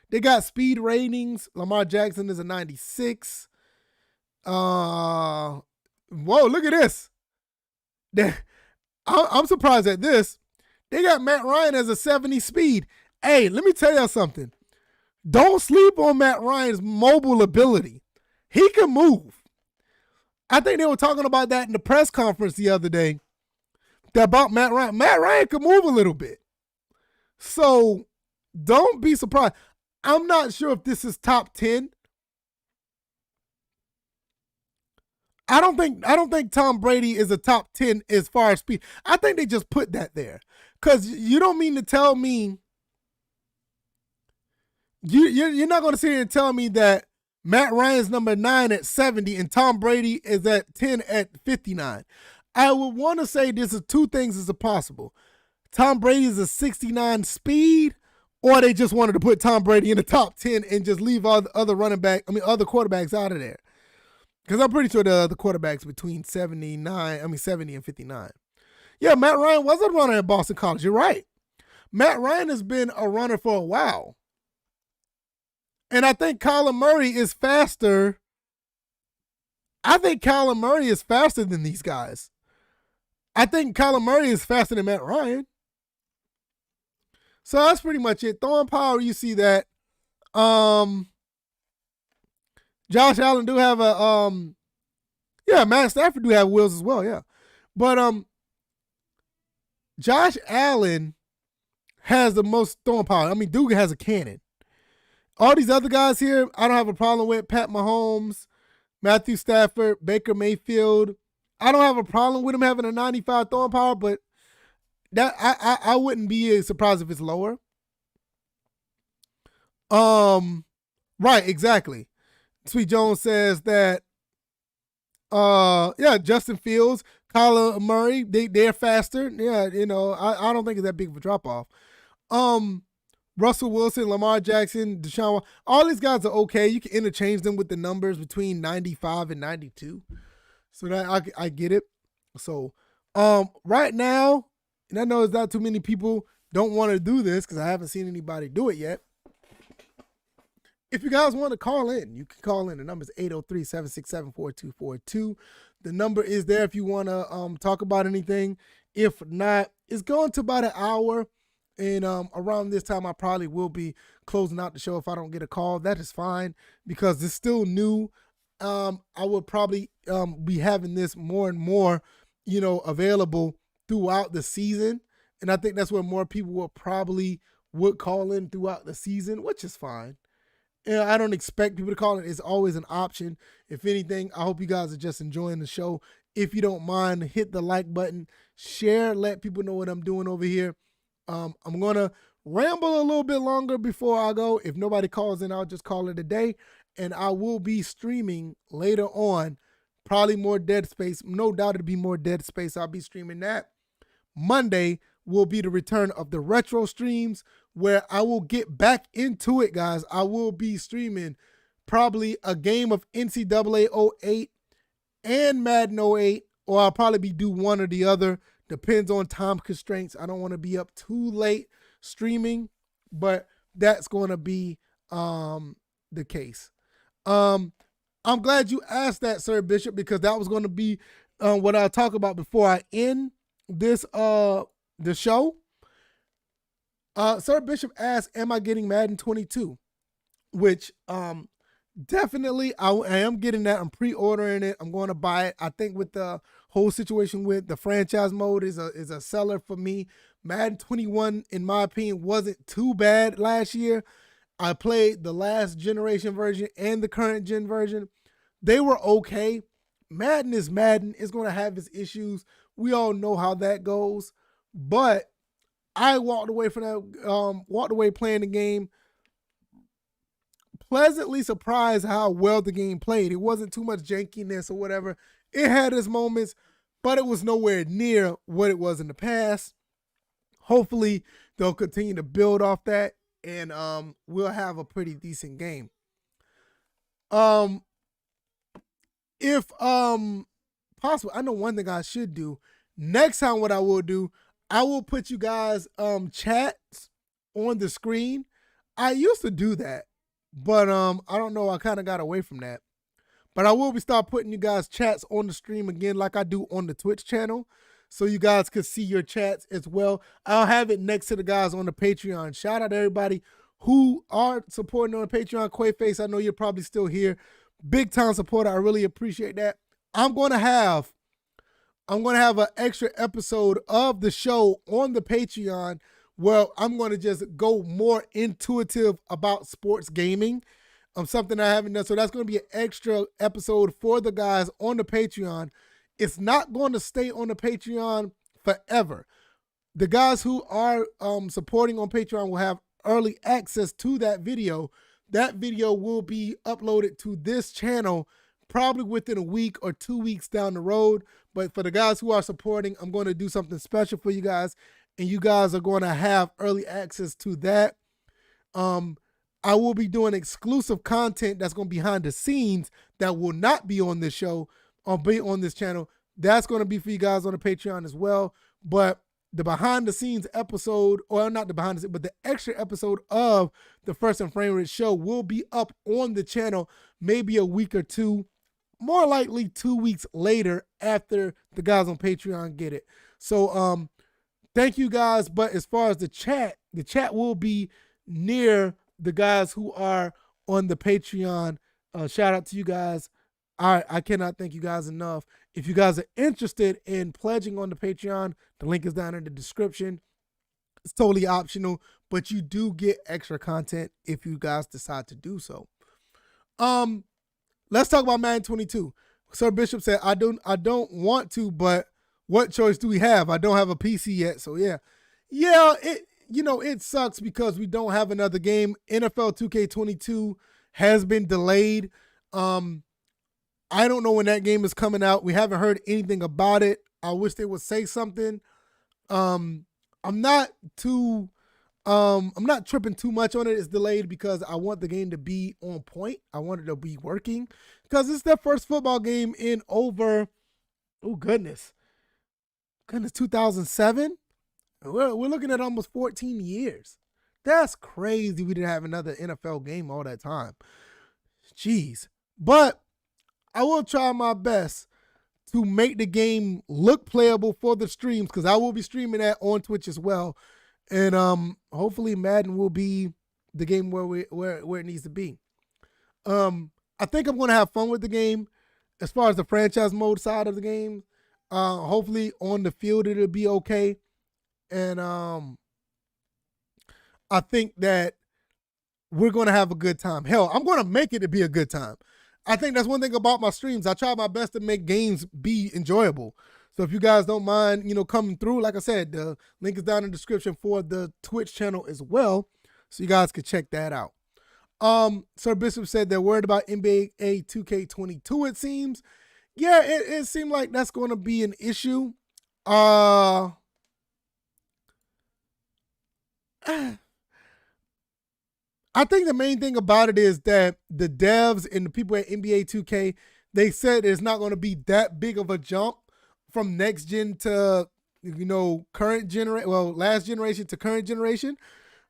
They got speed ratings. Lamar Jackson is a 96. Whoa, look at this. I'm surprised at this. They got Matt Ryan as a 70 speed. Hey, let me tell y'all something. Don't sleep on Matt Ryan's mobile ability. He can move. I think they were talking about that in the press conference the other day. About Matt Ryan. Matt Ryan can move a little bit. So don't be surprised. I'm not sure if this is top 10. I don't think Tom Brady is a top 10 as far as speed. I think they just put that there. Because you don't mean to tell me you're not going to sit here and tell me that Matt Ryan's number 9 at 70 and Tom Brady is at 10 at 59. I would want to say this is two things is possible. Tom Brady is a 69 speed, or they just wanted to put Tom Brady in the top 10 and just leave all the other other quarterbacks out of there. Because I'm pretty sure the quarterbacks between 70 and 59. Yeah, Matt Ryan was a runner at Boston College. You're right. Matt Ryan has been a runner for a while. And I think Kyler Murray is faster. I think Kyler Murray is faster than these guys. I think Kyler Murray is faster than Matt Ryan. So that's pretty much it. Throwing power, you see that. Josh Allen do have Matt Stafford do have wheels as well, yeah. But Josh Allen has the most throwing power. I mean, Duke has a cannon. All these other guys here, I don't have a problem with. Pat Mahomes, Matthew Stafford, Baker Mayfield. I don't have a problem with him having a 95 throwing power, but that I wouldn't be surprised if it's lower. Right, exactly. Sweet Jones says that Justin Fields, Kyler Murray, they're faster. Yeah, I don't think it's that big of a drop off. Russell Wilson, Lamar Jackson, Deshaun, all these guys are okay. You can interchange them with the numbers between 95 and 92. So that I get it. So right now, and I know there's not too many people don't want to do this because I haven't seen anybody do it yet. If you guys want to call in, you can call in. The number is 803-767-4242. The number is there if you want to talk about anything. If not, it's going to about an hour. And around this time, I probably will be closing out the show if I don't get a call. That is fine because it's still new. I will probably be having this more and more, available throughout the season. And I think that's where more people would call in throughout the season, which is fine. I don't expect people to call in. It's always an option. If anything, I hope you guys are just enjoying the show. If you don't mind, hit the like button, share, let people know what I'm doing over here. I'm going to ramble a little bit longer before I go. If nobody calls in, I'll just call it a day. And I will be streaming later on, probably more Dead Space. No doubt it'll be more Dead Space. I'll be streaming that. Monday will be the return of the retro streams where I will get back into it, guys. I will be streaming probably a game of NCAA 08 and Madden 08, or I'll probably do one or the other. Depends on time constraints. I don't want to be up too late streaming, but that's going to be the case. I'm glad you asked that, Sir Bishop, because that was going to be what I'll talk about before I end this the show. Sir Bishop asked, am I getting Madden 22? Which definitely I am getting that. I'm pre-ordering it. I'm going to buy it. I think with the whole situation with the franchise mode is a seller for me. Madden 21, in my opinion, wasn't too bad last year. I played the last generation version and the current gen version. They were okay. Madden is Madden. It's going to have its issues. We all know how that goes. But I walked away from that, playing the game, pleasantly surprised how well the game played. It wasn't too much jankiness or whatever. It had its moments, but it was nowhere near what it was in the past. Hopefully, they'll continue to build off that, and we'll have a pretty decent game. If possible, I know one thing I should do. Next time what I will do, I will put you guys chats on the screen. I used to do that, but I don't know, I kind of got away from that. But I will start putting you guys chats on the stream again like I do on the Twitch channel, so you guys could see your chats as well. I'll have it next to the guys on the Patreon. Shout out to everybody who are supporting on the Patreon. Quaface, I know you're probably still here. Big time supporter. I really appreciate that. I'm going to have an extra episode of the show on the Patreon where I'm going to just go more intuitive about sports gaming. Something I haven't done. So that's going to be an extra episode for the guys on the Patreon. It's not going to stay on the Patreon forever. The guys who are supporting on Patreon will have early access to that video. That video will be uploaded to this channel probably within a week or 2 weeks down the road. But for the guys who are supporting, I'm going to do something special for you guys, and you guys are going to have early access to that. I will be doing exclusive content that's going to be behind the scenes that will not be on this show or be on this channel. That's going to be for you guys on the Patreon as well. But the behind the scenes episode, or not the behind the scenes, but the extra episode of the First and Frame Rate show will be up on the channel maybe a week or two, more likely 2 weeks later after the guys on Patreon get it. So thank you guys. But as far as the chat will be near the guys who are on the Patreon. Shout out to you guys. I cannot thank you guys enough. If you guys are interested in pledging on the Patreon, the link is down in the description. It's totally optional, but you do get extra content if you guys decide to do so. Let's talk about Madden 22. Sir Bishop said, I don't want to, but what choice do we have? I don't have a PC yet, so yeah. Yeah, it sucks because we don't have another game. NFL 2K22 has been delayed. I don't know when that game is coming out. We haven't heard anything about it. I wish they would say something. I'm not tripping too much on it. It's delayed because I want the game to be on point. I want it to be working because it's their first football game in over, 2007. We're looking at almost 14 years. That's crazy. We didn't have another NFL game all that time. Jeez. But I will try my best to make the game look playable for the streams because I will be streaming that on Twitch as well. And hopefully Madden will be the game where it needs to be. I think I'm going to have fun with the game as far as the franchise mode side of the game. Hopefully on the field it'll be okay. And I think that we're going to have a good time. Hell, I'm going to make it to be a good time. I think that's one thing about my streams. I try my best to make games be enjoyable. So if you guys don't mind, coming through, like I said, the link is down in the description for the Twitch channel as well. So you guys can check that out. Sir Bishop said they're worried about NBA 2K22, it seems. Yeah, it seemed like that's going to be an issue. I think the main thing about it is that the devs and the people at NBA 2K, they said it's not going to be that big of a jump from next gen to, current generation, last generation to current generation,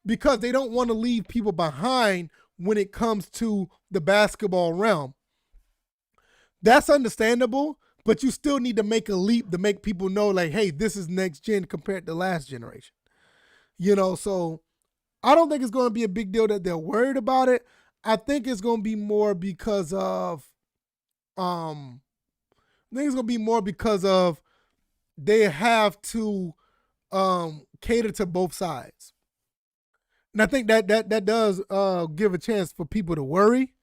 because they don't want to leave people behind when it comes to the basketball realm. That's understandable, but you still need to make a leap to make people know, like, hey, this is next gen compared to last generation. So I don't think it's going to be a big deal that they're worried about it. I think it's going to be more because of, they have to cater to both sides. And I think that does give a chance for people to worry.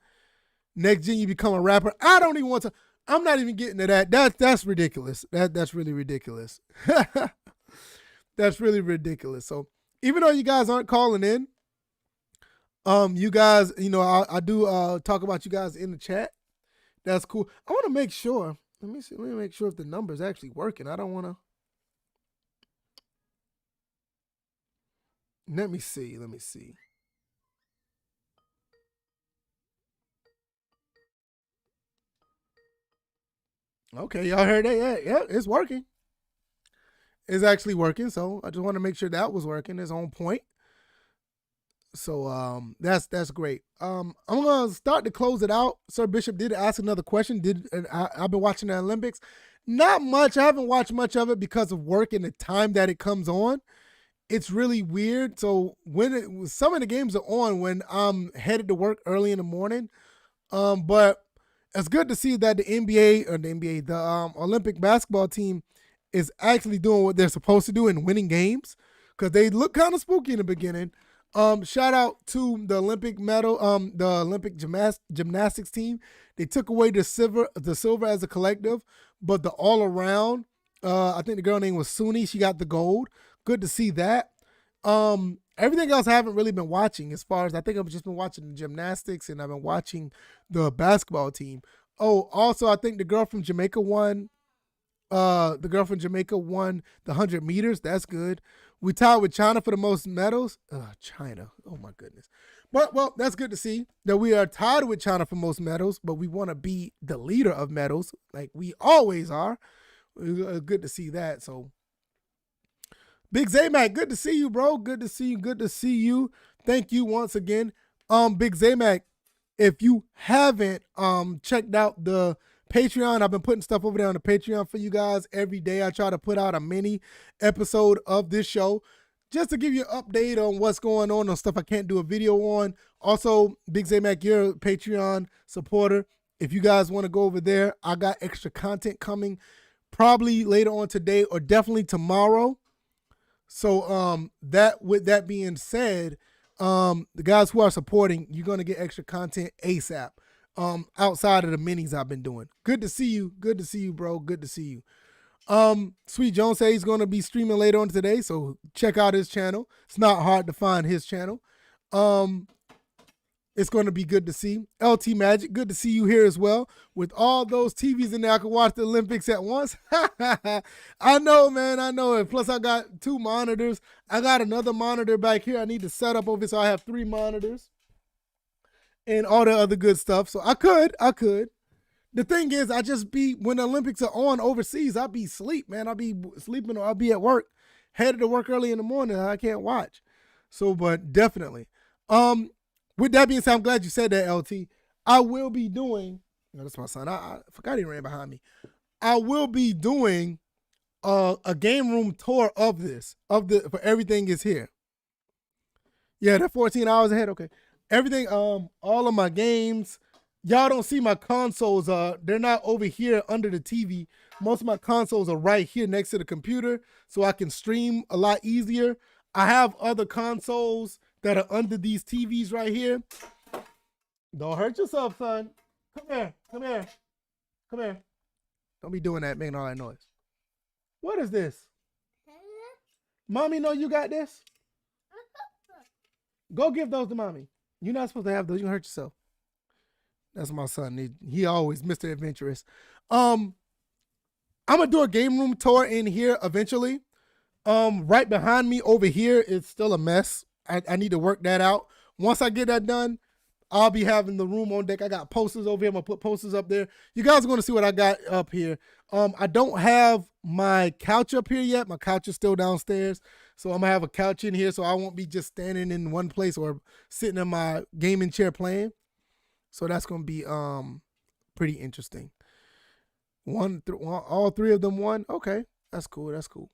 Next gen, you become a rapper. I don't even want to. I'm not even getting to that. That's ridiculous. That's really ridiculous. That's really ridiculous. So even though you guys aren't calling in, you guys, I do talk about you guys in the chat. That's cool. I want to make sure. Let me make sure if the number is actually working. I don't want to. Let me see. Okay, y'all heard that? Yeah, it's working. It's actually working. So I just want to make sure that was working. It's on point. So that's great. I'm gonna start to close it out. Sir Bishop did ask another question. I've been watching the Olympics? Not much. I haven't watched much of it because of work and the time that it comes on. It's really weird. So when some of the games are on when I'm headed to work early in the morning, but it's good to see that the Olympic basketball team is actually doing what they're supposed to do and winning games, because they look kind of spooky in the beginning. Shout out to the Olympic gymnastics team. They took away the silver as a collective, but the all around, I think the girl name was Suni. She got the gold. Good to see that. Everything else I haven't really been watching, as far as I think I've just been watching the gymnastics and I've been watching the basketball team. Oh, also I think the girl from Jamaica won. The 100 meters. That's good. We tied with China for the most medals. China. Oh my goodness. But well, that's good to see that we are tied with China for most medals, but we want to be the leader of medals like we always are. Good to see that. So BigZayMack, good to see you, bro. Good to see you. Thank you once again. BigZayMack, if you haven't checked out the Patreon, I've been putting stuff over there on the Patreon for you guys every day. I try to put out a mini episode of this show just to give you an update on what's going on stuff I can't do a video on. Also, BigZayMack, you're a Patreon supporter. If you guys want to go over there, I got extra content coming probably later on today or definitely tomorrow. So that with that being said, the guys who are supporting, you're gonna get extra content ASAP. Outside of the minis I've been doing. Good to see you. Good to see you, bro. Good to see you. Sweet Jones says he's gonna be streaming later on today, so check out his channel. It's not hard to find his channel. It's going to be good to see. LT Magic, good to see you here as well. With all those TVs in there, I can watch the Olympics at once. I know, man, I know. And plus, I got 2 monitors. I got another monitor back here I need to set up over, so I have 3 monitors. And all the other good stuff. So I could. The thing is, I just be, when the Olympics are on overseas, I'll be asleep, man. I'll be sleeping or I'll be at work. Headed to work early in the morning. I can't watch. So, but definitely. With that being said, I'm glad you said that, LT. I will be doing, that's my son. I forgot he ran behind me. I will be doing a game room tour of this, for everything is here. Yeah, they're 14 hours ahead. Okay. Everything, all of my games. Y'all don't see my consoles. They're not over here under the TV. Most of my consoles are right here next to the computer, so I can stream a lot easier. I have other consoles that are under these TVs right here. Don't hurt yourself, son. Come here. Don't be doing that, making all that noise. What is this? Mommy know you got this? Go give those to mommy. You're not supposed to have those. You can hurt yourself. That's my son. He always Mr. Adventurous. I'm going to do a game room tour in here eventually. Right behind me over here is still a mess. I need to work that out. Once I get that done, I'll be having the room on deck. I got posters over here. I'm going to put posters up there. You guys are going to see what I got up here. I don't have my couch up here yet. My couch is still downstairs. So I'm going to have a couch in here so I won't be just standing in one place or sitting in my gaming chair playing. So that's going to be pretty interesting. All 3 of them won? Okay, that's cool.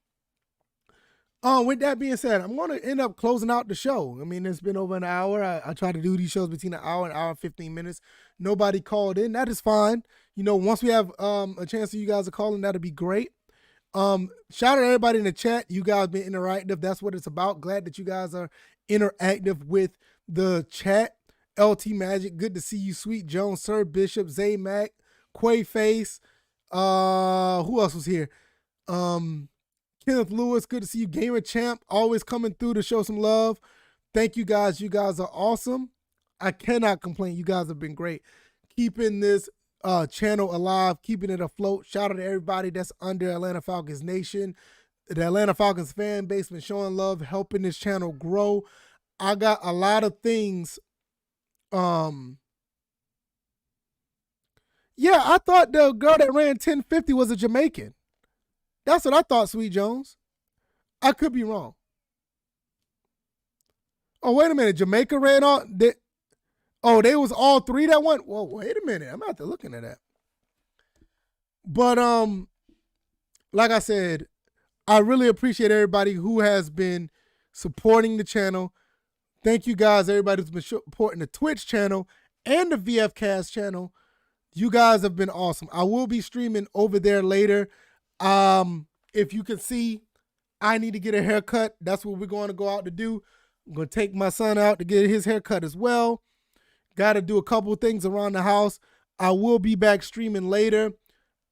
With that being said, I'm going to end up closing out the show. I mean, it's been over an hour. I try to do these shows between an hour and 15 minutes. Nobody called in. That is fine. You know, once we have a chance for you guys to call in, that'll be great. Shout out to everybody in the chat. You guys been interactive. That's what it's about. Glad that you guys are interactive with the chat. LT Magic, good to see you. Sweet Jones, Sir Bishop, BigZayMack, Quaface. Who else was here? Kenneth Lewis, good to see you. Gamer Champ, always coming through to show some love. Thank you guys. You guys are awesome. I cannot complain. You guys have been great. Keeping this channel alive, keeping it afloat. Shout out to everybody that's under Atlanta Falcons Nation. The Atlanta Falcons fan base been showing love, helping this channel grow. I got a lot of things. Yeah, I thought the girl that ran 1050 was a Jamaican. That's what I thought, Sweet Jones. I could be wrong. Oh, wait a minute. Jamaica ran all. They was all 3 that won. Well, wait a minute. I'm out there looking at that. But like I said, I really appreciate everybody who has been supporting the channel. Thank you guys, everybody who's been supporting the Twitch channel and the VFcast channel. You guys have been awesome. I will be streaming over there later. If you can see, I need to get a haircut. That's what we're going to go out to do. I'm going to take my son out to get his haircut as well. Got to do a couple of things around the house. I will be back streaming later.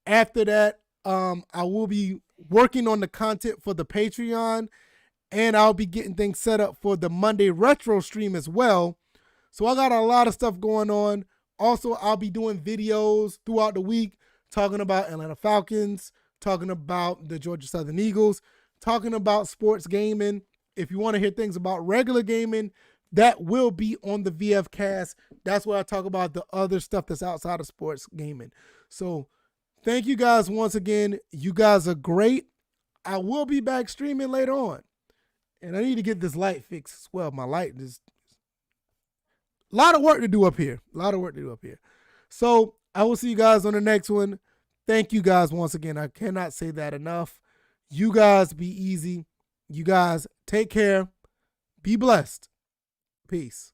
After that, I will be working on the content for the Patreon, and I'll be getting things set up for the Monday retro stream as well. So I got a lot of stuff going on. Also, I'll be doing videos throughout the week talking about Atlanta Falcons, talking about the Georgia Southern Eagles, talking about sports gaming. If you want to hear things about regular gaming, that will be on the VFcast. That's where I talk about the other stuff that's outside of sports gaming. So thank you guys once again. You guys are great. I will be back streaming later on. And I need to get this light fixed as well. My light is a lot of work to do up here. So I will see you guys on the next one. Thank you guys once again. I cannot say that enough. You guys be easy. You guys take care. Be blessed. Peace.